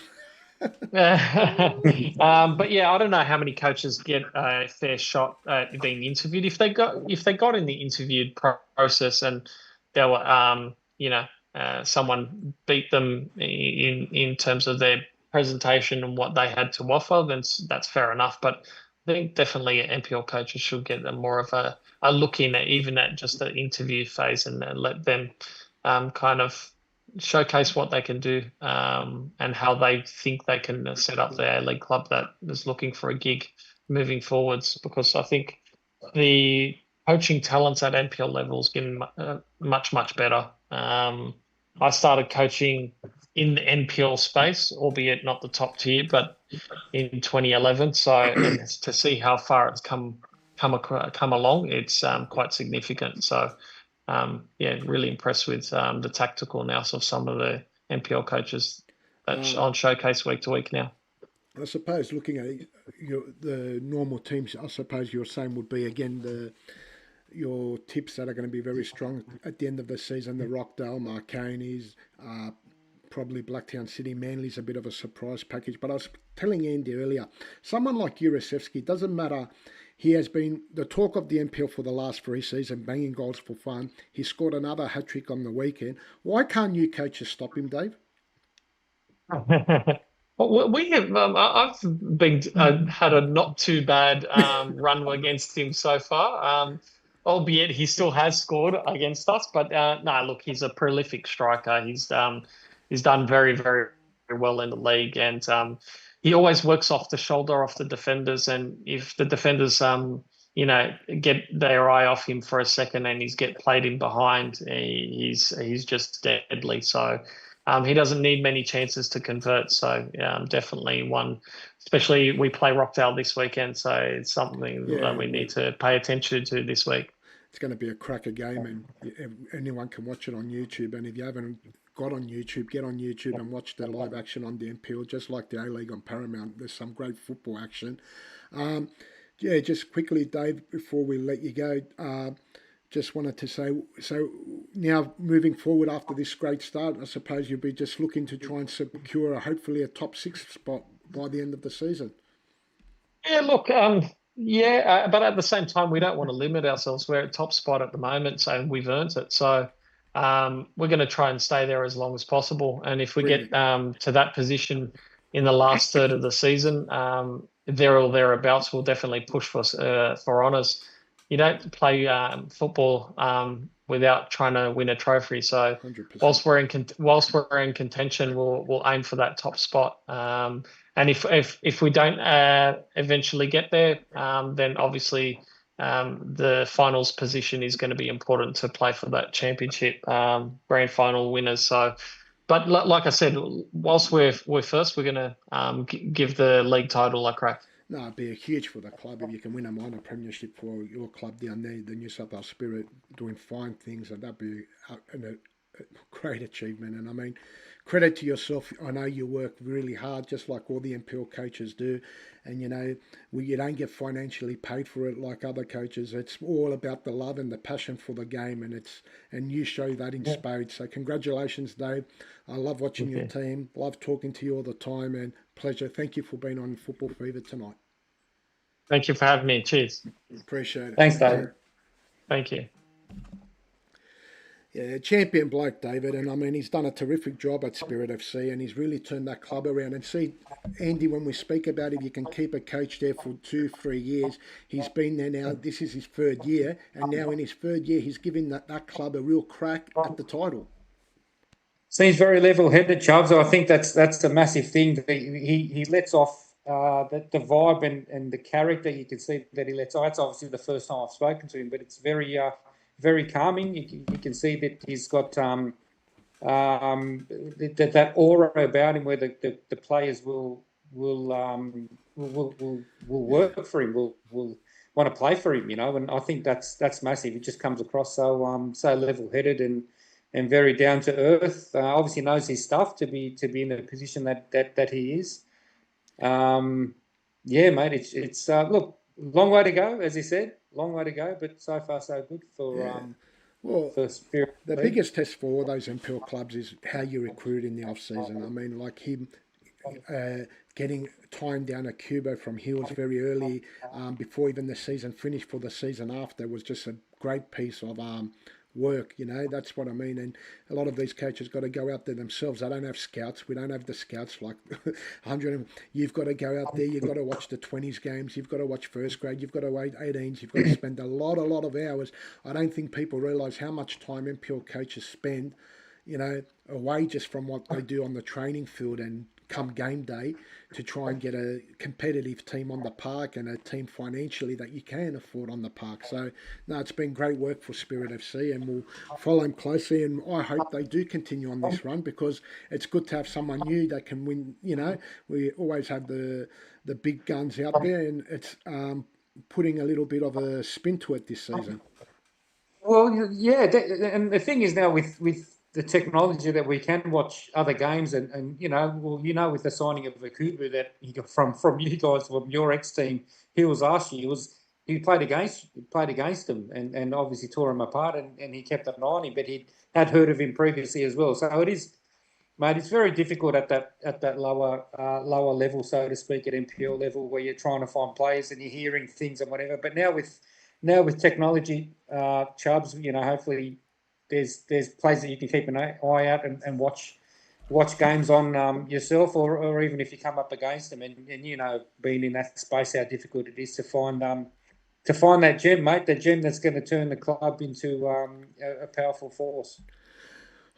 But yeah, I don't know how many coaches get a fair shot at being interviewed. If they got in the interviewed process and they were, someone beat them in terms of their presentation and what they had to offer, then that's fair enough. But I think definitely NPL coaches should get more of a look in at even at just the interview phase and let them kind of showcase what they can do and how they think they can set up their league club that is looking for a gig moving forwards. Because I think the coaching talents at NPL level is getting much, much better. I started coaching in the NPL space, albeit not the top tier, but in 2011. So and to see how far it's come along, it's quite significant. So yeah, really impressed with the tactical nous of some of the NPL coaches that's on showcase week to week now. I suppose looking at the normal teams, I suppose your same would be again your tips that are going to be very strong at the end of the season. The Rockdale, Marconi's, probably Blacktown City, Manly's a bit of a surprise package. But I was telling Andy earlier, someone like Jurasevsky, doesn't matter. He has been the talk of the NPL for the last 3 seasons, banging goals for fun. He scored another hat-trick on the weekend. Why can't you coaches stop him, Dave? Well, we have. I've been had a not too bad run against him so far. Albeit he still has scored against us, but no, look, he's a prolific striker. He's done very, very well in the league, and he always works off the shoulder of the defenders. And if the defenders, get their eye off him for a second and he's get played in behind, he's just deadly. So. He doesn't need many chances to convert, so definitely one. Especially we play Rockdale this weekend, so it's something that we need to pay attention to this week. It's going to be a cracker game, and anyone can watch it on YouTube. And if you haven't got on YouTube, get on YouTube and watch the live action on the NPL, just like the A-League on Paramount. There's some great football action. Just quickly, Dave, before we let you go. Just wanted to say, so now moving forward after this great start, I suppose you'll be just looking to try and secure hopefully a top 6 spot by the end of the season. Yeah, look, but at the same time, we don't want to limit ourselves. We're at top spot at the moment, so we've earned it. So we're going to try and stay there as long as possible. And if we get to that position in the last third of the season, there or thereabouts, we'll definitely push for honours. You don't play football without trying to win a trophy. So 100%. whilst we're in contention, we'll aim for that top spot. And if we don't eventually get there, then obviously the finals position is going to be important to play for that championship grand final winners. So, but like I said, whilst we're first, we're going to give the league title a crack. No, it'd be huge for the club if you can win a minor premiership for your club down there, the New South Wales Spirit, doing fine things, and that'd be a great achievement. And I mean, credit to yourself. I know you work really hard, just like all the NPL coaches do. And, you don't get financially paid for it like other coaches. It's all about the love and the passion for the game, and you show that in spades. So congratulations, Dave. I love watching your team, love talking to you all the time, and pleasure. Thank you for being on Football Fever tonight. Thank you for having me. Cheers. Appreciate it. Thanks, Dave. Thank you. Yeah, champion bloke, David, and I mean he's done a terrific job at Spirit FC, and he's really turned that club around. And see, Andy, when we speak about if you can keep a coach there for 2, 3 years, he's been there now. This is his third year, and now in his third year, he's giving that club a real crack at the title. Seems very level-headed, Chubbs. I think that's a massive thing. That he lets off the vibe and the character. You can see that he lets off. That's obviously the first time I've spoken to him, but it's very very calming. You can see that he's got that aura about him, where the players will work for him, will want to play for him, And I think that's massive. It just comes across so level-headed and very down to earth. Obviously knows his stuff to be in the position that he is. Yeah, mate. It's look, long way to go, as he said, long way to go, but so far so good for Well, for Spirit. the biggest test for all those NPL clubs is how you recruit in the off season. I mean, like him getting time down at Cuba from Hills very early, before even the season finished for the season after, was just a great piece of work. That's what I mean. And a lot of these coaches got to go out there themselves. They don't have scouts. We don't have the scouts like 100. You've got to go out there. You've got to watch the 20s games. You've got to watch first grade. You've got to wait 18s. You've got to spend a lot of hours. I don't think people realise how much time NPL coaches spend, away just from what they do on the training field and come game day to try and get a competitive team on the park and a team financially that you can afford on the park. So, no, it's been great work for Spirit FC, and we'll follow them closely, and I hope they do continue on this run, because it's good to have someone new that can win. We always have the big guns out there, and it's putting a little bit of a spin to it this season. Well, yeah, and the thing is now with the technology that we can watch other games, and with the signing of Vakubu that he got from you guys, from your ex-team, he was last year, he played against them and obviously tore him apart, and he kept an eye on him, but he had heard of him previously as well. So it is, mate, it's very difficult at that lower level, so to speak, at NPL level, where you're trying to find players and you're hearing things and whatever. But now with technology, Chubbs, hopefully there's players that you can keep an eye out and watch games on yourself, or even if you come up against them, and being in that space, how difficult it is to find that gem, mate, the gem that's going to turn the club into a powerful force.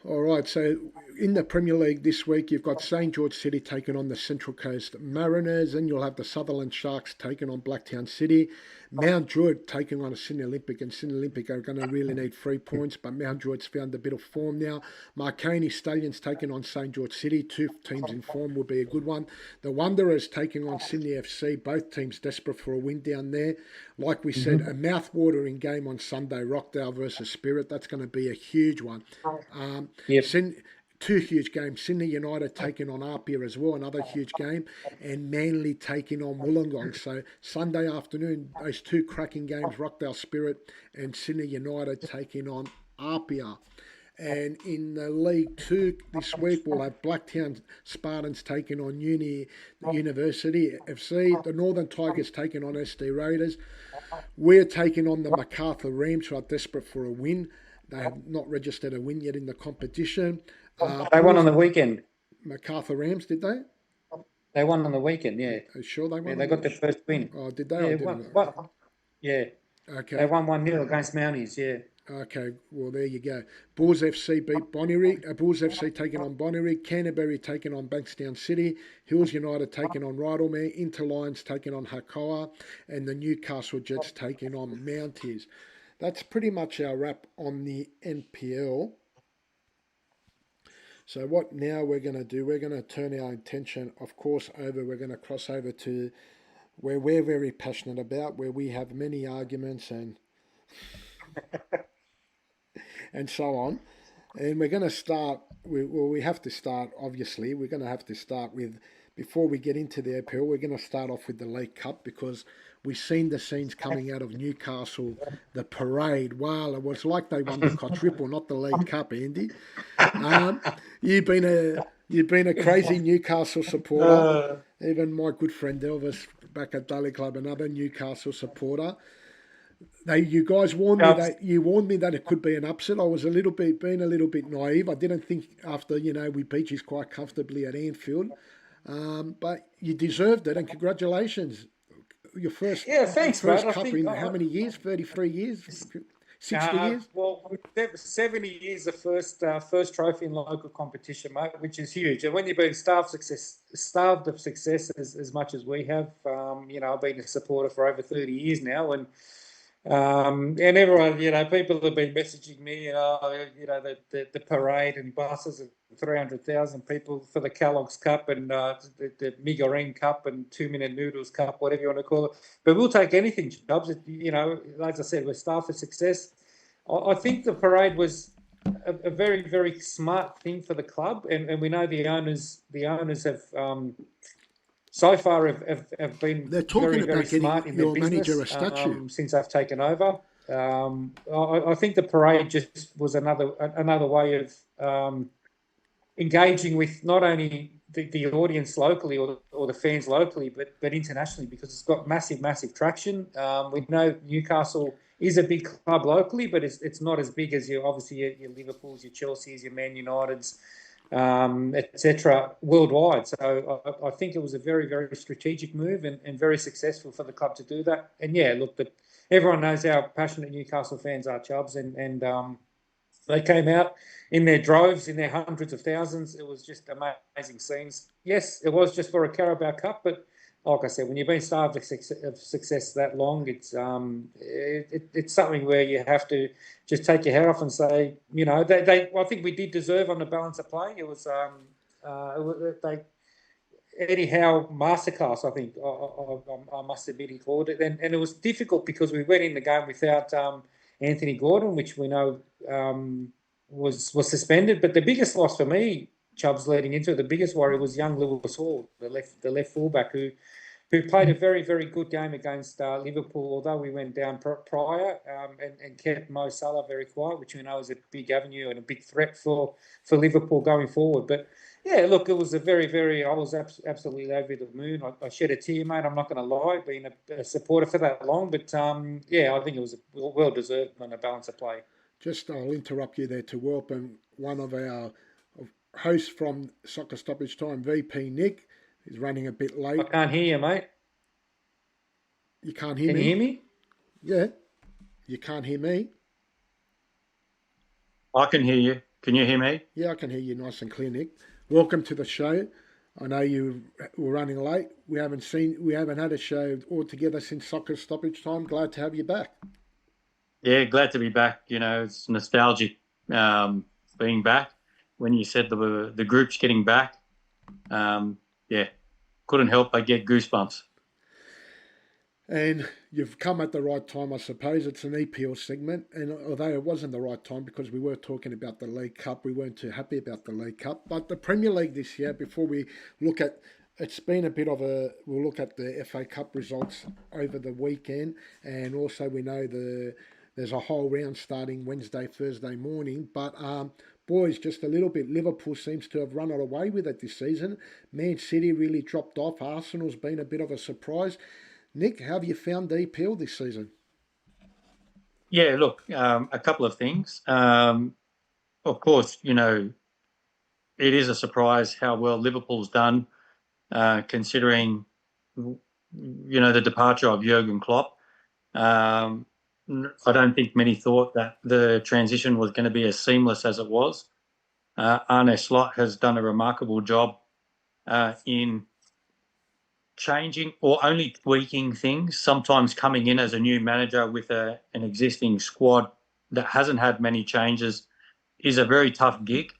All right, so in the Premier League this week, you've got St George City taking on the Central Coast Mariners, and you'll have the Sutherland Sharks taking on Blacktown City. Mount Druitt taking on a Sydney Olympic, and Sydney Olympic are going to really need 3 points, but Mount Druitt's found a bit of form now. Marconi Stallions taking on St George City, 2 teams in form will be a good one. The Wanderers taking on Sydney FC, both teams desperate for a win down there. Like we said, a mouth-watering game on Sunday, Rockdale versus Spirit. That's going to be a huge one. Yep. 2 huge games. Sydney United taking on Apia as well, another huge game, and Manly taking on Wollongong. So Sunday afternoon, those 2 cracking games, Rockdale Spirit and Sydney United taking on Apia. And in the League 2 this week, we'll have Blacktown Spartans taking on University FC. The Northern Tigers taking on SD Raiders. We're taking on the Macarthur Rams, who are desperate for a win. They have not registered a win yet in the competition. They won on the weekend. Macarthur Rams, did they? They won on the weekend, yeah. Are you sure they won? Yeah, they got their first win. Oh, did they? Yeah. Okay. They won 1-0 against Mounties, yeah. Okay, well, there you go. Bulls FC beat Bonnyrigg. Bulls FC taking on Bonnyrigg. Canterbury taking on Bankstown City. Hills United taking on Rydalmere. Interlions taking on Hakoah. And the Newcastle Jets taking on Mounties. That's pretty much our wrap on the NPL. So what now we're going to do, we're going to turn our attention, of course, we're going to cross over to where we're very passionate about, where we have many arguments and and so on. And we're going to start, we have to start, obviously, we're going to have to start with, before we get into the APL, we're going to start off with the League Cup, because we've seen the scenes coming out of Newcastle, the parade. Wow, it was like they won the quadruple, not the League Cup, Andy. You've been a crazy Newcastle supporter. Even my good friend Elvis back at Daily Club, another Newcastle supporter. You guys warned me Cubs. that it could be an upset. I was being a little bit naive. I didn't think after we beat you quite comfortably at Anfield, but you deserved it, and congratulations. Your Yeah, thanks, mate. I cup think in how many years? 33 years, 60 years. well, 70 years the first trophy in local competition, mate, which is huge. And when you've been starved of success as much as we have, I've been a supporter for over 30 years now, and everyone, people have been messaging me, the parade and buses and 300,000 people for the Kellogg's Cup and the Migorine Cup and 2-Minute Noodles Cup, whatever you want to call it. But we'll take anything, Chubbs. As I said, we're starved for success. I think the parade was a very, very smart thing for the club, and we know the owners have. So far, have been They're talking very about smart getting in your their manager a business statue. since I've taken over. I think the parade just was another way of engaging with not only the audience locally or the fans locally, but internationally, because it's got massive traction. We know Newcastle is a big club locally, but it's not as big as your Liverpools, your Chelseas, your Man Uniteds, etc. worldwide. So I think it was a very, very strategic move and very successful for the club to do that. And yeah, look, everyone knows how passionate Newcastle fans are, Chubbs, and they came out in their droves, in their hundreds of thousands. It was just amazing scenes. Yes, it was just for a Carabao Cup, but like I said, when you've been starved of success that long, it's something where you have to just take your head off and say, I think we did deserve on the balance of play. It was Eddie Howe masterclass, I think I must admit he called it, and it was difficult because we went in the game without Anthony Gordon, which we know was suspended. But the biggest loss for me, Chubbs, leading into it, the biggest worry was young Lewis Hall, the left fullback, who played a very, very good game against Liverpool, although we went down prior, and kept Mo Salah very quiet, which we know is a big avenue and a big threat for Liverpool going forward. But yeah, look, it was a very, very. I was absolutely over the moon. I shed a tear, mate. I'm not going to lie, being a supporter for that long. But yeah, I think it was well deserved on a balance of play. I'll interrupt you there to welcome one of our hosts from Soccer Stoppage Time, VP Nick. He's running a bit late. I can't hear you, mate. You can't hear me? Can you hear me? Yeah. You can't hear me? I can hear you. Can you hear me? Yeah, I can hear you nice and clear, Nick. Welcome to the show. I know you were running late. We haven't had a show altogether since Soccer Stoppage Time. Glad to have you back. Yeah, glad to be back. It's nostalgic being back. When you said the group's getting back, yeah, couldn't help but get goosebumps. And you've come at the right time, I suppose. It's an EPL segment, and although it wasn't the right time because we were talking about the League Cup, we weren't too happy about the League Cup. But the Premier League this year, before we look at, it's been a bit of we'll look at the FA Cup results over the weekend, and also we know there's a whole round starting Wednesday, Thursday morning. But boys, just a little bit. Liverpool seems to have run it away with it this season. Man City really dropped off. Arsenal's been a bit of a surprise. Nick, how have you found the EPL this season? Yeah, look, a couple of things. Of course, it is a surprise how well Liverpool's done, considering, the departure of Jurgen Klopp. I don't think many thought that the transition was going to be as seamless as it was. Arne Slot has done a remarkable job in changing or only tweaking things, sometimes coming in as a new manager with an existing squad that hasn't had many changes is a very tough gig,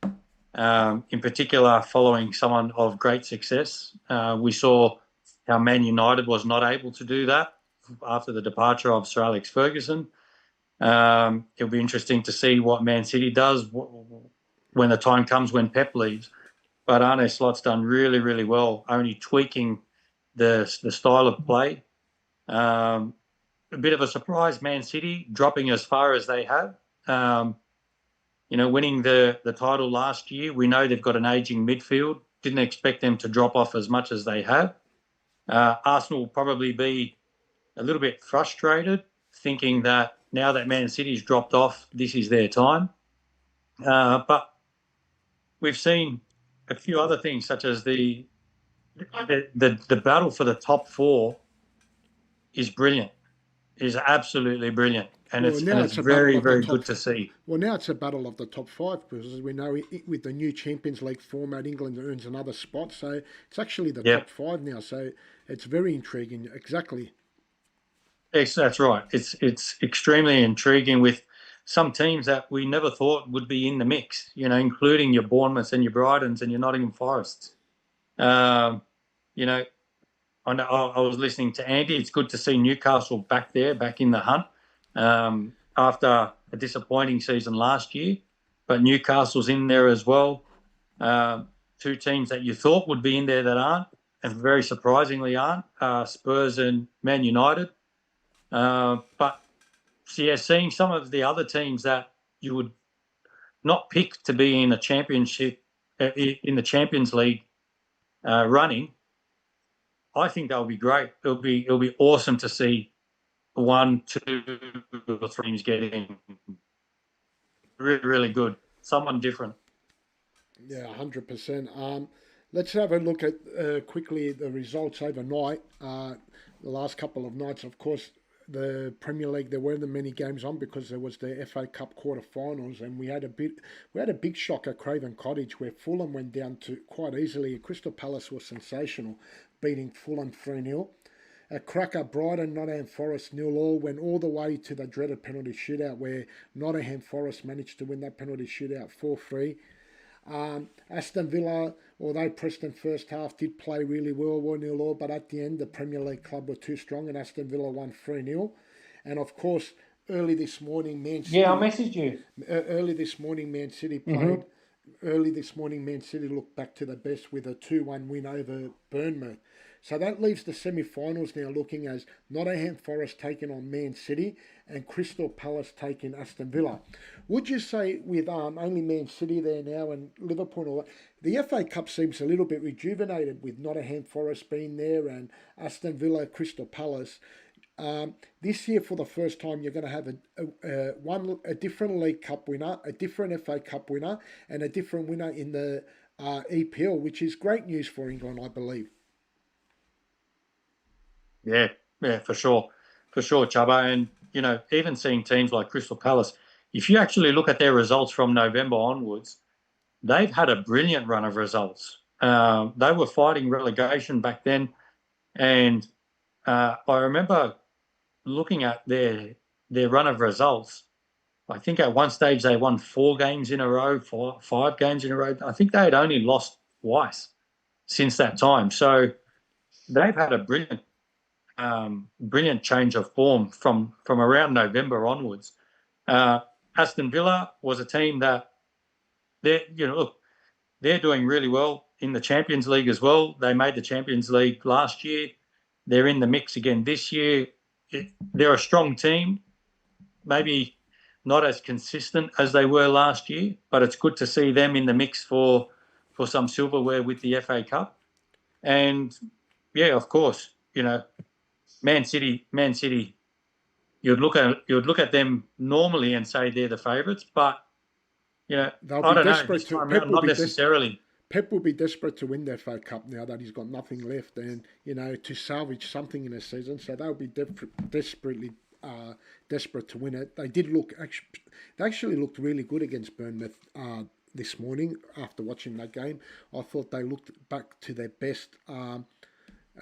in particular following someone of great success. We saw how Man United was not able to do that after the departure of Sir Alex Ferguson. It'll be interesting to see what Man City does when the time comes when Pep leaves. But Arne Slot's done really, really well, only tweaking the style of play. A bit of a surprise, Man City dropping as far as they have. Winning the title last year. We know they've got an ageing midfield. Didn't expect them to drop off as much as they have. Arsenal will probably be a little bit frustrated thinking that now that Man City's dropped off, this is their time. But we've seen a few other things, such as the battle for the top four is brilliant, is absolutely brilliant, and Well, now it's it's a battle very, of the very top. good to see. Well, now it's a battle of the top five because, as we know, with the new Champions League format, England earns another spot. So it's actually the Yep. top five now. So it's very intriguing. Exactly. Yes, that's right. It's extremely intriguing with some teams that we never thought would be in the mix, you know, including your Bournemouths and your Brightons and your Nottingham Forests. You know, I was listening to Andy. It's good to see Newcastle back there, back in the hunt, after a disappointing season last year. But Newcastle's in there as well. Two teams that you thought would be in there that aren't, and very surprisingly aren't, Spurs and Man United. But yeah, seeing some of the other teams that you would not pick to be in a championship, in the Champions League running, I think that will be great. It'll be awesome to see 1, 2, or 3 teams get in. Really, really good. Someone different. Yeah, 100%. Let's have a look at quickly the results overnight. The last couple of nights, of course, the Premier League, there weren't many games on because there was the FA Cup quarter-finals, and we had a big shock at Craven Cottage where Fulham went down to quite easily. Crystal Palace was sensational, beating Fulham 3-0. A cracker, Brighton, Nottingham Forest 0-0, went all the way to the dreaded penalty shootout where Nottingham Forest managed to win that penalty shootout 4-3. Aston Villa, although Preston first half did play really well, 1-0, but at the end the Premier League club were too strong and Aston Villa won 3-0. And of course, early this morning, Man City... Yeah, I messaged you. Early this morning, Man City played... Early this morning, Man City looked back to the best with a 2-1 win over Bournemouth. So that leaves the semi-finals now looking as Nottingham Forest taking on Man City and Crystal Palace taking Aston Villa. Would you say with only Man City there now and Liverpool, the FA Cup seems a little bit rejuvenated with Nottingham Forest being there and Aston Villa, Crystal Palace. This year, for the first time, you're going to have a different League Cup winner, a different FA Cup winner, and a different winner in the EPL, which is great news for England, I believe. Yeah, for sure, Chubba. And you know, even seeing teams like Crystal Palace, if you actually look at their results from November onwards, they've had a brilliant run of results. They were fighting relegation back then, and I remember looking at their run of results. I think at one stage they won 4 games in a row, 5 games in a row. I think they had only lost twice since that time. So they've had a brilliant change of form from around November onwards. Aston Villa was a team that they're doing really well in the Champions League as well. They made the Champions League last year. They're in the mix again this year. They're a strong team, maybe not as consistent as they were last year, but it's good to see them in the mix for some silverware with the FA Cup. And yeah, of course, you know, Man City. You'd look at them normally and say they're the favourites, but you know, I don't know. This time around, not necessarily. Pep will be desperate to win the FA Cup now that he's got nothing left, and you know, to salvage something in a season. So they'll be desperately desperate to win it. They actually looked really good against Bournemouth this morning after watching that game. I thought they looked back to their best.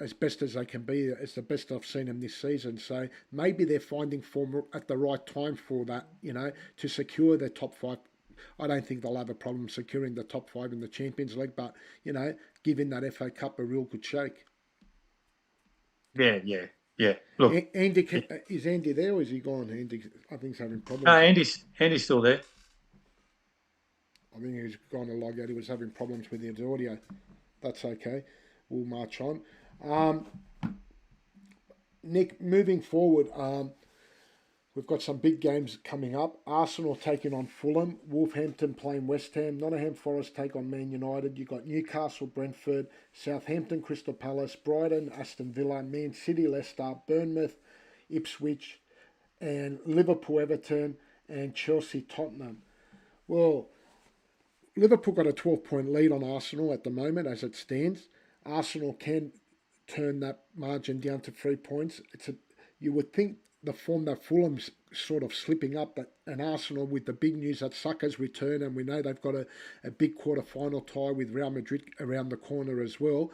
As best as they can be. It's the best I've seen them this season. So maybe they're finding form at the right time for that, you know, to secure their top 5. I don't think they'll have a problem securing the top 5 in the Champions League, but, you know, giving that FA Cup a real good shake. Yeah. Look, Andy, is Andy there or is he gone? Andy, I think he's having problems. Andy's still there. I think he's gone to log out. He was having problems with his audio. That's okay. We'll march on. Nick, moving forward, we've got some big games coming up. Arsenal taking on Fulham, Wolverhampton playing West Ham, Nottingham Forest take on Man United. You've got Newcastle, Brentford, Southampton, Crystal Palace, Brighton, Aston Villa, Man City, Leicester, Bournemouth, Ipswich, and Liverpool, Everton, and Chelsea, Tottenham. Well, Liverpool got a 12-point lead on Arsenal at the moment as it stands. Arsenal can turn that margin down to 3 points. You would think the form that Fulham's sort of slipping up, but and Arsenal with the big news that Saka's return, and we know they've got a big quarter-final tie with Real Madrid around the corner as well.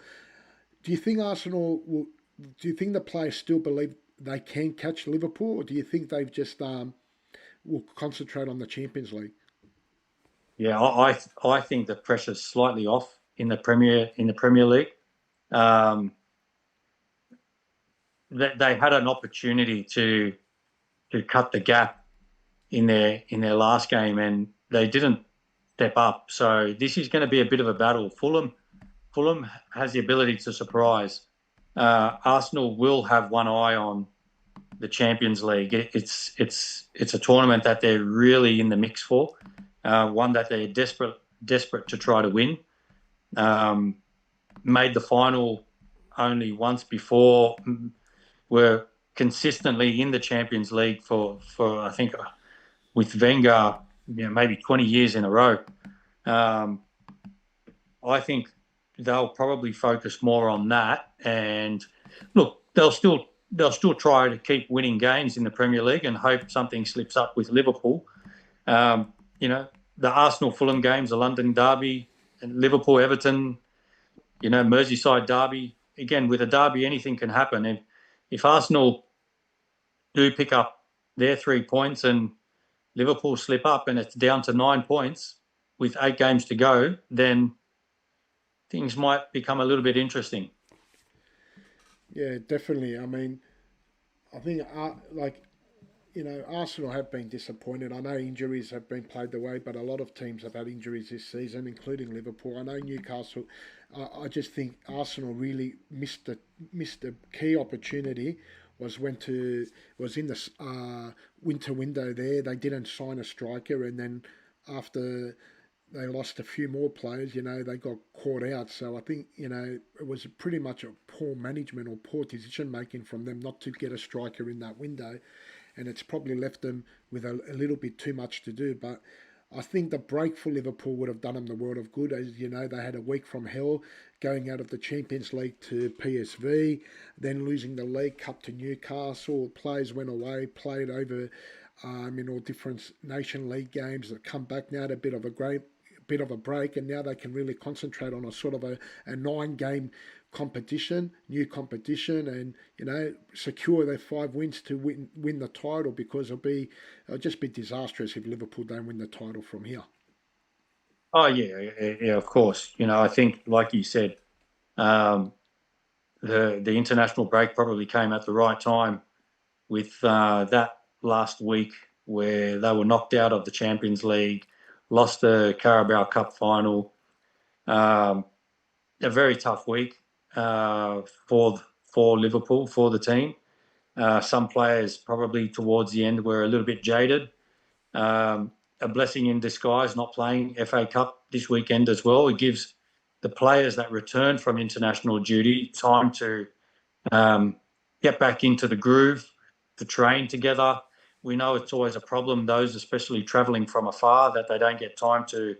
Do you think Arsenal will? Do you think the players still believe they can catch Liverpool, or do you think they've just will concentrate on the Champions League? Yeah, I think the pressure's slightly off in the Premier League. They had an opportunity to cut the gap in their last game, and they didn't step up. So this is going to be a bit of a battle. Fulham has the ability to surprise. Arsenal will have one eye on the Champions League. It's a tournament that they're really in the mix for, one that they're desperate to try to win. Made the final only once before. Were consistently in the Champions League for I think with Wenger, maybe 20 years in a row. I think they'll probably focus more on that, and look, they'll still try to keep winning games in the Premier League and hope something slips up with Liverpool. The Arsenal Fulham games, the London derby, and Liverpool Everton, Merseyside derby. Again, with a derby, anything can happen. If Arsenal do pick up their 3 points and Liverpool slip up and it's down to 9 points with 8 games to go, then things might become a little bit interesting. Yeah, definitely. I mean, I think Arsenal have been disappointed. I know injuries have been played the way, but a lot of teams have had injuries this season, including Liverpool. I know Newcastle. I just think Arsenal really missed a key opportunity. Was in the winter window there. They didn't sign a striker, and then after they lost a few more players, they got caught out. So I think, it was pretty much a poor management or poor decision making from them not to get a striker in that window. And it's probably left them with a little bit too much to do. But I think the break for Liverpool would have done them the world of good. As you know, they had a week from hell going out of the Champions League to PSV, then losing the League Cup to Newcastle. Players went away, played over in all different Nation League games that come back now to a bit of a break, and now they can really concentrate on a sort of a 9-game new competition, and secure their 5 wins to win the title, because it'll just be disastrous if Liverpool don't win the title from here. Oh yeah, of course. I think, like you said, the international break probably came at the right time with that last week where they were knocked out of the Champions League, lost the Carabao Cup final. A very tough week for Liverpool, for the team. Some players probably towards the end were a little bit jaded. A blessing in disguise not playing FA Cup this weekend as well. It gives the players that return from international duty time to get back into the groove, to train together. We know it's always a problem, those especially travelling from afar, that they don't get time to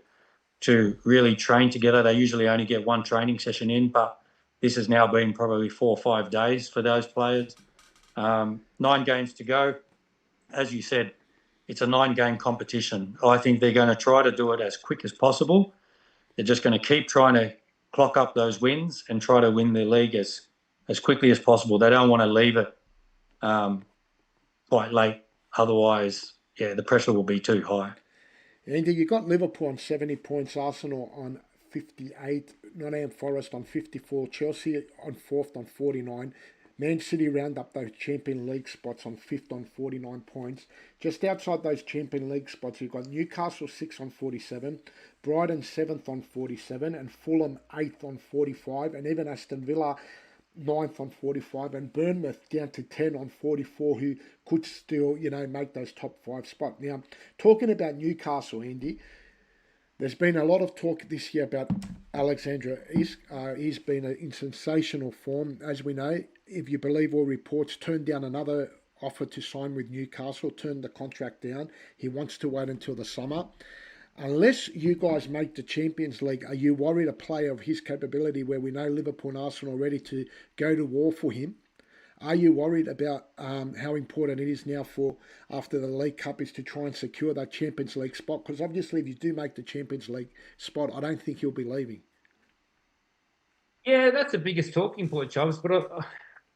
really train together. They usually only get one training session in, but this has now been probably 4 or 5 days for those players. 9 games to go. As you said, it's a 9-game competition. I think they're going to try to do it as quick as possible. They're just going to keep trying to clock up those wins and try to win the league as quickly as possible. They don't want to leave it quite late. Otherwise, the pressure will be too high. Andy, you got Liverpool on 70 points, Arsenal on 58, Nottingham Forest on 54, Chelsea on 4th on 49. Man City round up those Champions League spots on 5th on 49 points. Just outside those Champions League spots, you've got Newcastle 6th on 47, Brighton 7th on 47, and Fulham 8th on 45, and even Aston Villa 9th on 45, and Bournemouth down to 10 on 44, who could still, make those top 5 spots. Now, talking about Newcastle, Andy, there's been a lot of talk this year about Alexander Isak. He's been in sensational form, as we know. If you believe all reports, turned down another offered to sign with Newcastle, turned the contract down. He wants to wait until the summer. Unless you guys make the Champions League, are you worried a player of his capability, where we know Liverpool and Arsenal are ready to go to war for him? Are you worried about how important it is now for, after the League Cup, is to try and secure that Champions League spot? Because obviously if you do make the Champions League spot, I don't think he'll be leaving. Yeah, that's the biggest talking point, Chubbs. But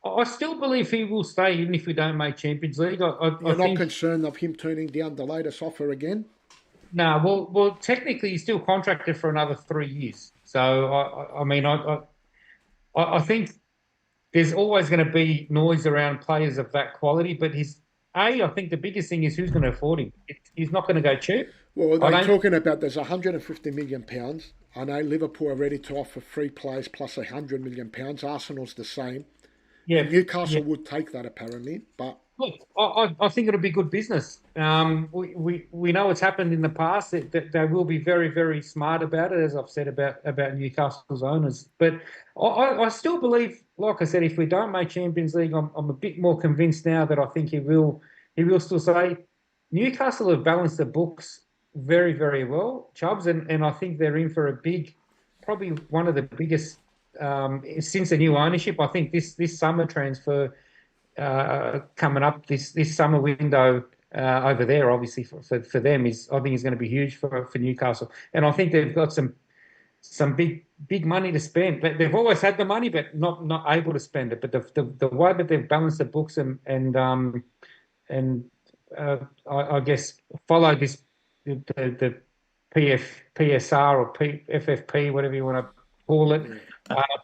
I still believe he will stay even if we don't make Champions League. You're not concerned of him turning down the latest offer again? No, well, technically he's still contracted for another 3 years. So I think there's always going to be noise around players of that quality. But I think the biggest thing is who's going to afford him. He's not going to go cheap. Well, they're talking about there's £150 million. I know Liverpool are ready to offer 3 players plus £100 million. Arsenal's the same. Yeah, Newcastle would take that apparently, but look, I think it'll be good business. We know it's happened in the past. That they will be very, very smart about it, as I've said about Newcastle's owners. But I still believe, like I said, if we don't make Champions League, I'm a bit more convinced now that I think he will still say. Newcastle have balanced the books very, very well, Chubbs, and I think they're in for a big, probably one of the biggest since the new ownership. I think this summer transfer coming up, this summer window over there, obviously for them, is I think is going to be huge for Newcastle, and I think they've got some big money to spend. They've always had the money, but not able to spend it. But the way that they've balanced the books and I guess follow this the PSR or FFP, whatever you want to call it,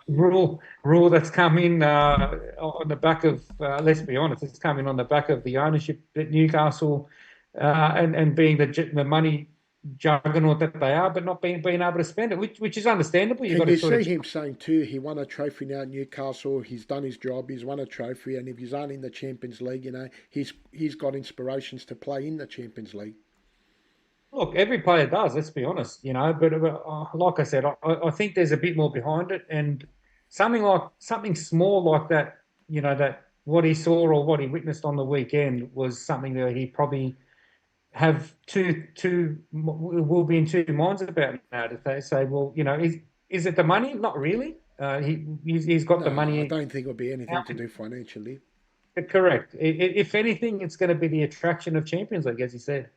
rule that's come in on the back of, let's be honest, it's coming on the back of the ownership at Newcastle and being the money juggernaut that they are, but not being able to spend it, which is understandable. Can you see him saying too, he won a trophy now at Newcastle, he's done his job, he's won a trophy, and if he's not in the Champions League, he's got inspirations to play in the Champions League. Look, every player does, let's be honest, but like I said, I think there's a bit more behind it, and something small like that, that what he saw or what he witnessed on the weekend was something that he probably will be in two minds about now. If they say, well, is it the money? Not really. He's got the money. I don't think it'll be anything to do financially. Correct. If anything, it's going to be the attraction of Champions League, as he said.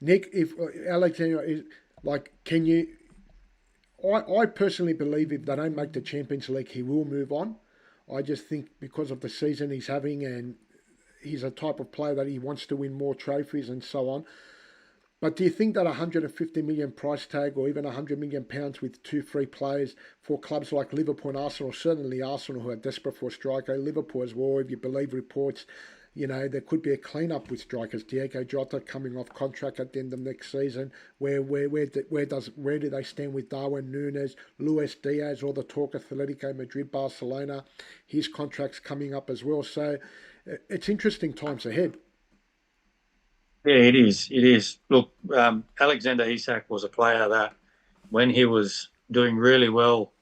Nick, if Alexander is like, can you? I personally believe if they don't make the Champions League, he will move on. I just think because of the season he's having, and he's a type of player that he wants to win more trophies and so on. But do you think that 150 million price tag, or even 100 million pounds with 2 free players for clubs like Liverpool and Arsenal, certainly Arsenal, who are desperate for a striker, Liverpool as well, if you believe reports, there could be a clean-up with strikers. Diego Jota coming off contract at the end of next season. Where do they stand with Darwin Núñez, Luis Diaz, all the talk of Atletico Madrid, Barcelona? His contract's coming up as well. So it's interesting times ahead. Yeah, it is. It is. Look, Alexander Isak was a player that, when he was doing really well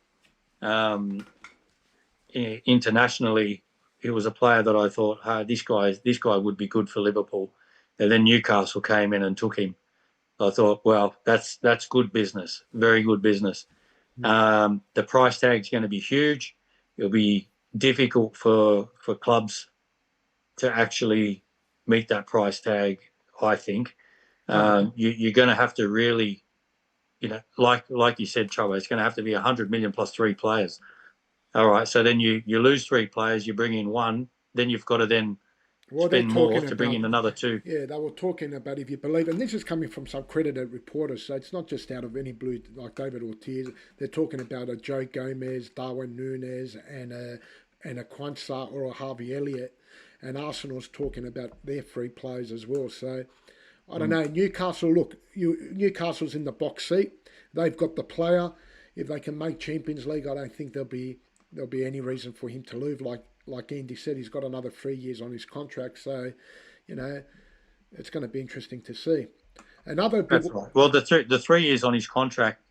internationally, he was a player that I thought, this guy would be good for Liverpool. And then Newcastle came in and took him. I thought, well, that's good business, very good business. The price tag's going to be huge. It'll be difficult for clubs to actually meet that price tag, I think. You're going to have to really, like you said, Chubbo, it's going to have to be 100 million plus 3 players. All right, so then you lose 3 players, you bring in 1, then you've got to then spend more to bring in another 2. Yeah, they were talking about, if you believe, and this is coming from some credited reporters, so it's not just out of any blue, like David Ortiz. They're talking about a Joe Gomez, Darwin Núñez, and a Kwanzaa or a Harvey Elliott, and Arsenal's talking about their 3 players as well. So I don't know. Newcastle, Newcastle's in the box seat. They've got the player. If they can make Champions League, I don't think there'll be any reason for him to leave. Like Andy said, he's got another 3 years on his contract, so it's going to be interesting to see. That's right. Well, the 3 years on his contract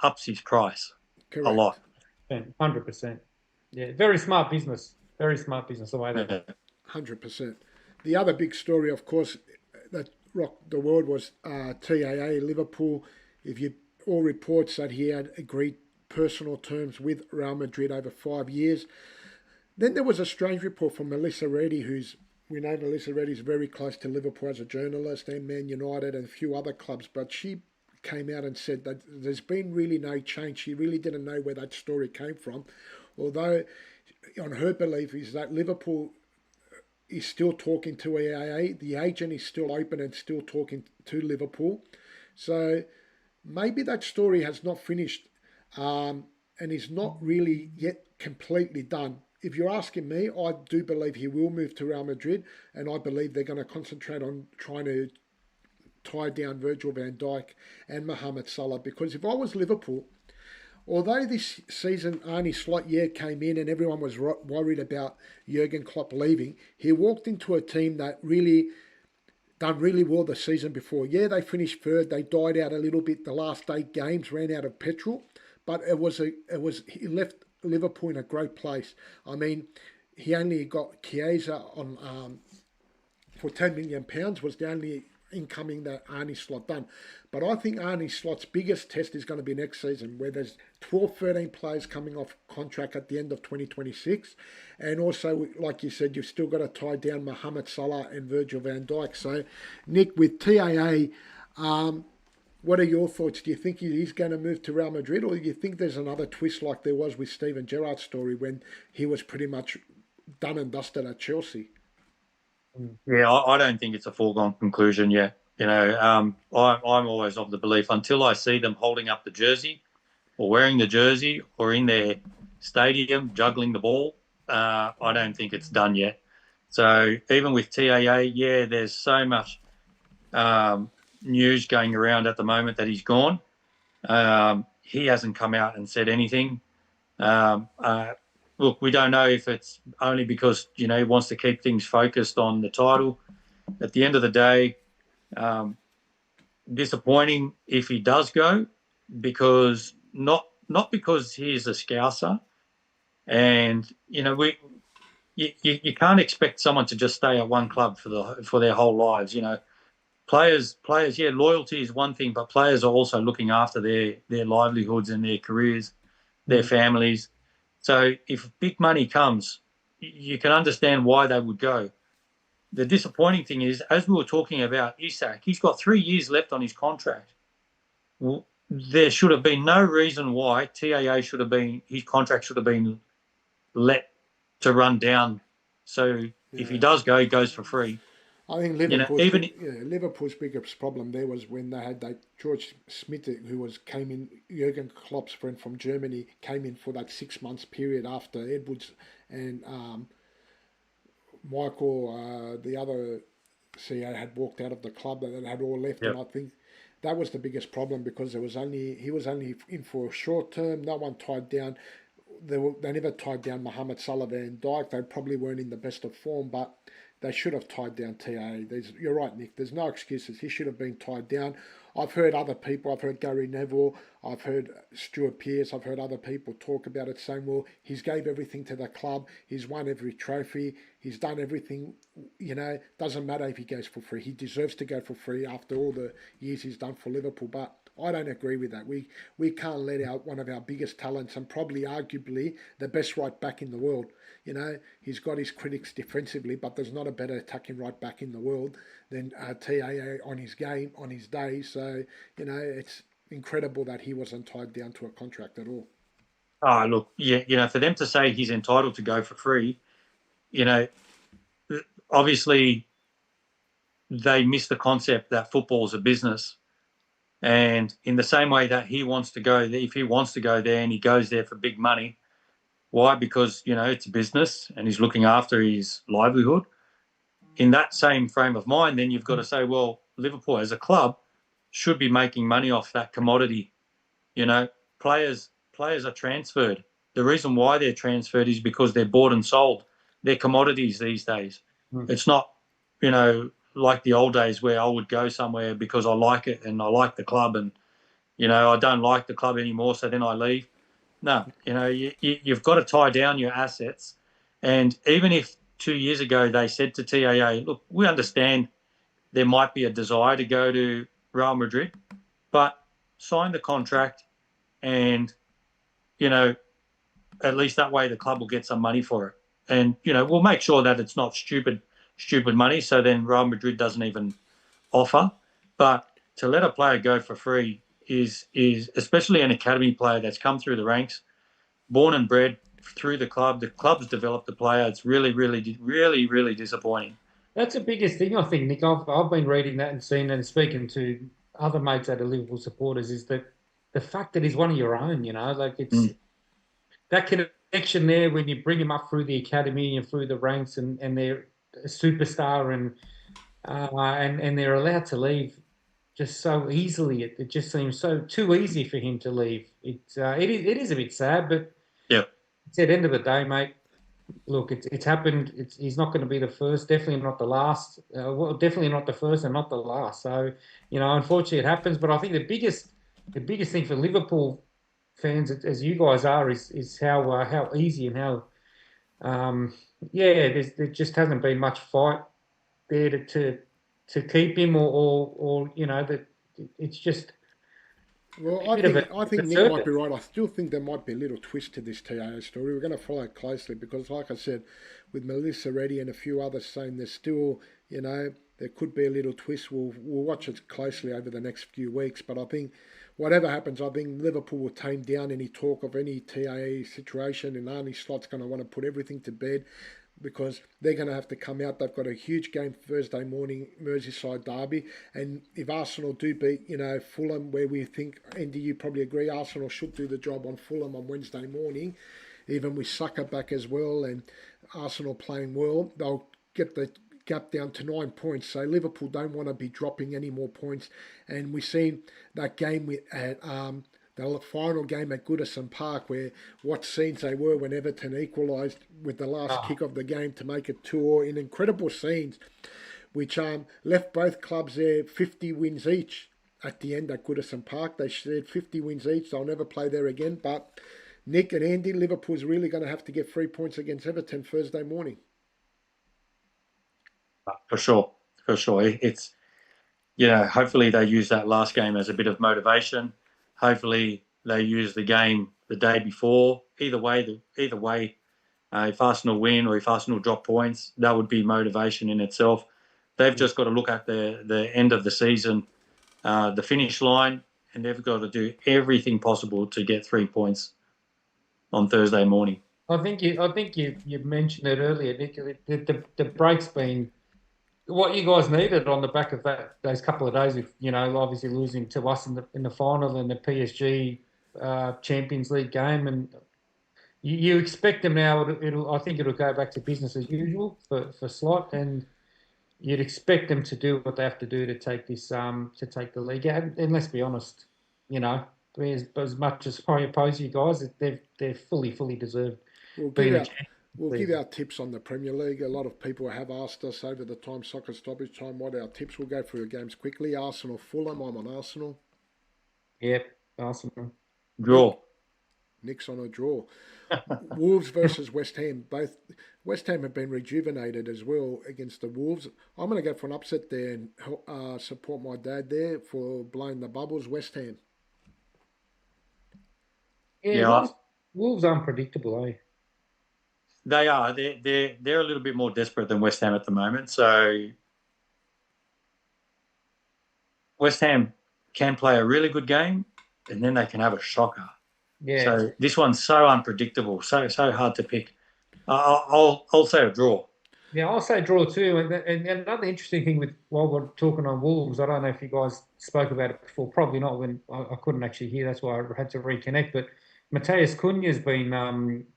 ups his price. Correct. A lot. 100%. Yeah, very smart business. Very smart business the way they. 100%. The other big story, of course, that rocked the world was TAA Liverpool. If you all reports that he had agreed personal terms with Real Madrid over 5 years. Then there was a strange report from Melissa Reddy, we know Melissa Reddy is very close to Liverpool as a journalist and Man United and a few other clubs, but she came out and said that there's been really no change. She really didn't know where that story came from, although on her belief is that Liverpool is still talking to EAA. The agent is still open and still talking to Liverpool. So maybe that story has not finished and is not really yet completely done. If you're asking me, I do believe he will move to Real Madrid, and I believe they're going to concentrate on trying to tie down Virgil van Dijk and Mohamed Salah. Because if I was Liverpool, although this season Arne Slot came in and everyone was worried about Jurgen Klopp leaving, he walked into a team that really done really well the season before. Yeah, they finished third. They died out a little bit the last 8 games, ran out of petrol, but he left Liverpool in a great place. I mean, he only got Chiesa on for £10 million was the only incoming that Arne Slot done. But I think Arne Slot's biggest test is going to be next season, where there's 12, 13 players coming off contract at the end of 2026. And also, like you said, you've still got to tie down Mohamed Salah and Virgil van Dijk. So, Nick, with TAA, what are your thoughts? Do you think he's going to move to Real Madrid, or do you think there's another twist like there was with Steven Gerrard's story when he was pretty much done and dusted at Chelsea? Yeah, I don't think it's a foregone conclusion yet. I'm always of the belief until I see them holding up the jersey or wearing the jersey or in their stadium juggling the ball, I don't think it's done yet. So even with TAA, yeah, there's so much news going around at the moment that he's gone. He hasn't come out and said anything. Look, we don't know if it's only because, he wants to keep things focused on the title. At the end of the day, disappointing if he does go, because not because he's a Scouser. And, you can't expect someone to just stay at one club for their whole lives, Players, yeah, loyalty is one thing, but players are also looking after their livelihoods and their careers, their families. So if big money comes, you can understand why they would go. The disappointing thing is, as we were talking about Isak, he's got 3 years left on his contract. There should have been no reason why his contract should have been let to run down. So if he does go, he goes for free. I think Liverpool's biggest problem there was when they had that George Smith, came in, Jurgen Klopp's friend from Germany, came in for that 6 months period after Edwards and Michael, the other CEO, had walked out of the club, that had all left. Yep. And I think that was the biggest problem, because he was only in for a short term. No one tied down. They never tied down Mohamed Salah and Dijk. They probably weren't in the best of form, but they should have tied down TAA. You're right, Nick. There's no excuses. He should have been tied down. I've heard other people. I've heard Gary Neville. I've heard Stuart Pearce. I've heard other people talk about it, saying, well, he's gave everything to the club. He's won every trophy. He's done everything. Doesn't matter if he goes for free. He deserves to go for free after all the years he's done for Liverpool. But I don't agree with that. We can't let out one of our biggest talents and probably arguably the best right back in the world. He's got his critics defensively, but there's not a better attacking right back in the world than TAA on his game, on his day. So, it's incredible that he wasn't tied down to a contract at all. Oh, look, yeah, for them to say he's entitled to go for free, obviously they miss the concept that football is a business. And in the same way that he wants to go, if he wants to go there and he goes there for big money, why? Because, it's a business and he's looking after his livelihood. In that same frame of mind, then you've got to say, well, Liverpool as a club should be making money off that commodity. Players are transferred. The reason why they're transferred is because they're bought and sold. They're commodities these days. It's not, like the old days where I would go somewhere because I like it and I like the club, and, I don't like the club anymore, so then I leave. No, you've got to tie down your assets. And even if 2 years ago, they said to TAA, look, we understand there might be a desire to go to Real Madrid, but sign the contract and, at least that way the club will get some money for it. And, we'll make sure that it's not stupid money, so then Real Madrid doesn't even offer. But to let a player go for free is especially an academy player that's come through the ranks, born and bred through the club's developed the player. It's really, really, really, really disappointing. That's the biggest thing, I think, Nick. I've been reading that and seeing and speaking to other mates that are Liverpool supporters, is that the fact that he's one of your own, like it's that connection there when you bring him up through the academy and through the ranks and they're a superstar and they're allowed to leave just so easily. It just seems so too easy for him to leave. It is a bit sad, but yeah, it's at the end of the day, mate. Look, it's happened. He's not going to be the first, definitely not the last. Well, definitely not the first and not the last. So, unfortunately, it happens. But I think the biggest thing for Liverpool fans, as you guys are, is how easy and how there just hasn't been much fight there to keep him or that it's just. Well, I think Nick might be right. I still think there might be a little twist to this TAO story. We're going to follow it closely because, like I said, with Melissa Reddy and a few others saying there's still, there could be a little twist. We'll watch it closely over the next few weeks. But I think whatever happens, I think Liverpool will tame down any talk of any TAA situation, and Arnie Slot's going to want to put everything to bed, because they're going to have to come out. They've got a huge game Thursday morning, Merseyside derby. And if Arsenal do beat, Fulham, where we think, Andy, you probably agree, Arsenal should do the job on Fulham on Wednesday morning, even with Saka back as well and Arsenal playing well, they'll get the gap down to 9 points. So Liverpool don't want to be dropping any more points. And we've seen that game at the final game at Goodison Park, where what scenes they were when Everton equalised with the last kick of the game to make it 2-2 in incredible scenes, which left both clubs there 50 wins each at the end at Goodison Park. They said 50 wins each. They'll never play there again. But Nick and Andy, Liverpool's really going to have to get 3 points against Everton Thursday morning. For sure. It's, hopefully they use that last game as a bit of motivation. Hopefully they use the game the day before. Either way, if Arsenal win or if Arsenal drop points, that would be motivation in itself. They've just got to look at the end of the season, the finish line, and they've got to do everything possible to get 3 points on Thursday morning. I think you mentioned it earlier, Nick. The break's been what you guys needed on the back of those couple of days of, obviously losing to us in the final and the PSG Champions League game, and you expect them now. I think it'll go back to business as usual for Slot, and you'd expect them to do what they have to do to take this to take the league out. And let's be honest, as much as I oppose you guys, they're fully deserved. We'll give our tips on the Premier League. A lot of people have asked us over the time, soccer stoppage time, what our tips. We'll go through the games quickly. Arsenal, Fulham. I'm on Arsenal. Yep, Arsenal. Draw. Nick's on a draw. Wolves versus West Ham. Both West Ham have been rejuvenated as well against the Wolves. I'm going to go for an upset there and support my dad there for blowing the bubbles. West Ham. Yeah. Wolves unpredictable, eh? They are. They're a little bit more desperate than West Ham at the moment. So West Ham can play a really good game, and then they can have a shocker. Yeah. So this one's so unpredictable, so hard to pick. I'll say a draw. Yeah, I'll say draw too. And another interesting thing while we're talking on Wolves, I don't know if you guys spoke about it before. Probably not. When I couldn't actually hear, that's why I had to reconnect. But Mateus Cunha's been.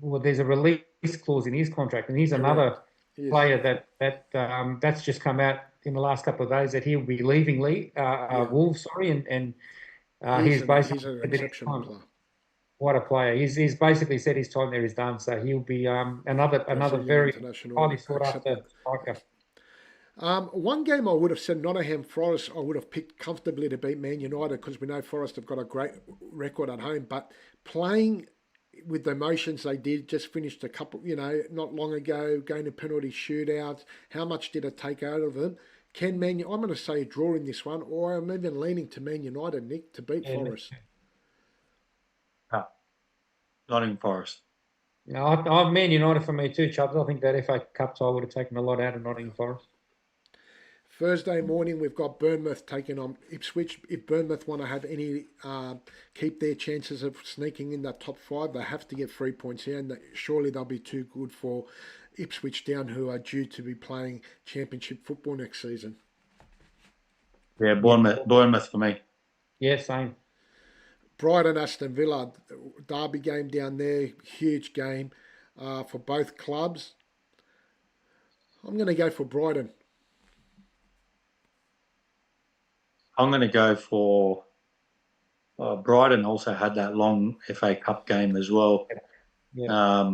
There's a release clause in his contract, and he's another player that's just come out in the last couple of days that he'll be leaving Wolves. Sorry, and he's basically an exceptional player. What a player! He's basically said his time there is done, so he'll be another very highly sought after striker. One game I would have said Nottingham Forest I would have picked comfortably to beat Man United, because we know Forest have got a great record at home, but playing with the emotions they did, just finished a couple, not long ago, going to penalty shootouts. How much did it take out of them? I'm going to say a draw in this one, or I'm even leaning to Man United, Nick, to beat Forest. Nottingham Forest. No, I'm Man United for me too, Chubbs. I think that FA Cup tie would have taken a lot out of Nottingham Forest. Thursday morning, we've got Bournemouth taking on Ipswich. If Bournemouth want to have any, keep their chances of sneaking in that top 5, they have to get 3 points here, and surely they'll be too good for Ipswich Town, who are due to be playing championship football next season. Yeah, Bournemouth for me. Yeah, same. Brighton, Aston Villa, derby game down there, huge game for both clubs. I'm going to go for Brighton. I'm going to go for Brighton. Also had that long FA Cup game as well. Yeah.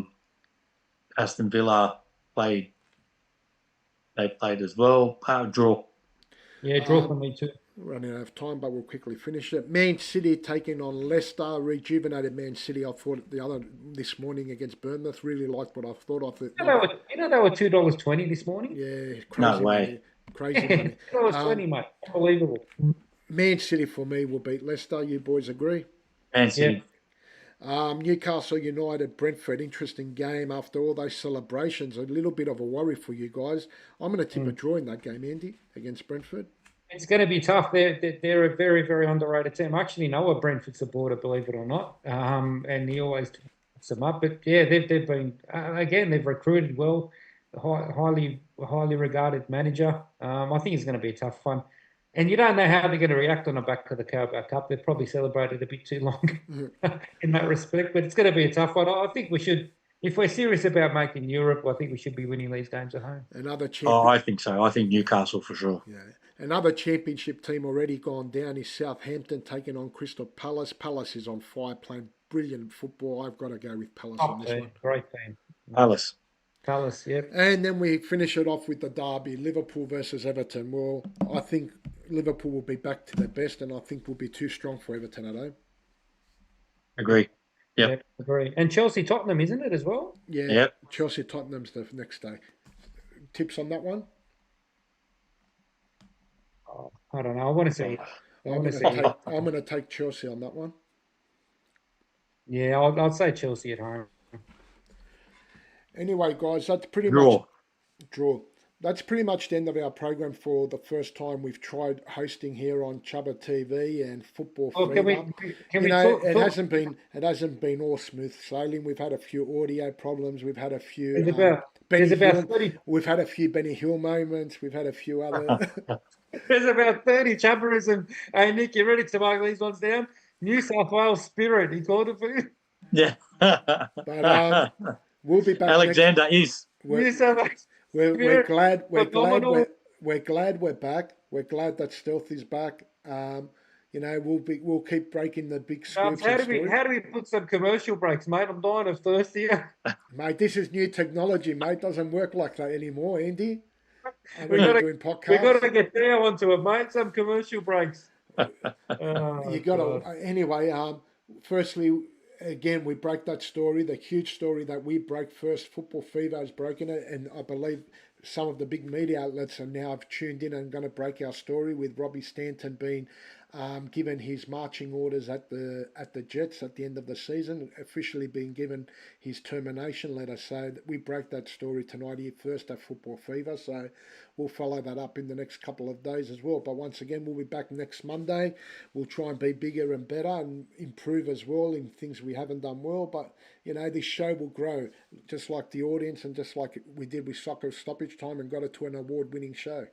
Aston Villa played as well. Draw. Yeah, draw for me too. Running out of time, but we'll quickly finish it. Man City taking on Leicester, rejuvenated Man City. I thought this morning against Bournemouth. Really liked what I thought of it. They were $2.20 this morning. Yeah, crazy No way. money. Crazy money. $2.20, mate. Unbelievable. Man City for me will beat Leicester. You boys agree? Man City. Newcastle United, Brentford, interesting game after all those celebrations. A little bit of a worry for you guys. I'm going to tip a draw in that game, Andy, against Brentford. It's going to be tough. They're a very, very underrated team. I actually know a Brentford supporter, believe it or not, and he always puts them up. But yeah, they've been again. They've recruited well, highly regarded manager. I think it's going to be a tough one. And you don't know how they're going to react on the back of the Carabao Cup. They've probably celebrated a bit too long in that respect. But it's going to be a tough one. I think we should, if we're serious about making Europe, I think we should be winning these games at home. I think so. I think Newcastle for sure. Yeah. Another championship team already gone down is Southampton taking on Crystal Palace. Palace is on fire, playing brilliant football. I've got to go with Palace on this one. Great team. Palace, yep. And then we finish it off with the derby, Liverpool versus Everton. Well, I think Liverpool will be back to their best, and I think will be too strong for Everton at home. Agree. Yep. Agree. And Chelsea-Tottenham, isn't it, as well? Yeah. Yep. Chelsea-Tottenham's the next day. Tips on that one? I don't know. I want to see. I'm going to take Chelsea on that one. Yeah, I'll say Chelsea at home. Anyway, guys, that's pretty much draw. That's pretty much the end of our program for the first time we've tried hosting here on Chubba TV and Football Freedom. It hasn't been all smooth sailing. We've had a few audio problems. We've had a few. We've had a few Benny Hill moments. We've had a few other. There's about 30 Chubbers, and hey, Nick, you ready to mark these ones down? New South Wales Spirit, he called it for you. Yeah. But we'll be back. Alexander is. New South Wales. We're glad we're back. We're glad that Stealth is back. We'll keep breaking the big scoops. How do we put some commercial breaks, mate? I'm dying of thirst here. Mate, this is new technology, mate. Doesn't work like that anymore, Andy. We've got to get down onto it, mate. Some commercial breaks. Anyway. Firstly, again, we broke that story, the huge story that we broke first. Football Fever has broken it, and I believe some of the big media outlets are now tuned in and going to break our story, with Robbie Stanton being given his marching orders at the Jets at the end of the season, officially being given his termination letter. So we broke that story tonight here first at Football Fever. So we'll follow that up in the next couple of days as well. But once again, we'll be back next Monday. We'll try and be bigger and better and improve as well in things we haven't done well. But, this show will grow, just like the audience and just like we did with Soccer Stoppage Time and got it to an award-winning show.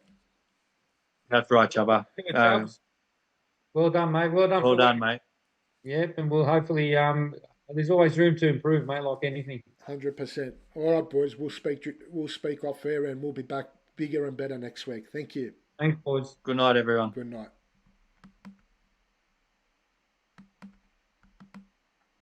That's right, Chubba. Well done, mate. Well done, mate. Yep, and we'll hopefully. There's always room to improve, mate. Like anything. 100%. All right, boys. We'll speak off air, and we'll be back bigger and better next week. Thank you. Thanks, boys. Good night, everyone. Good night.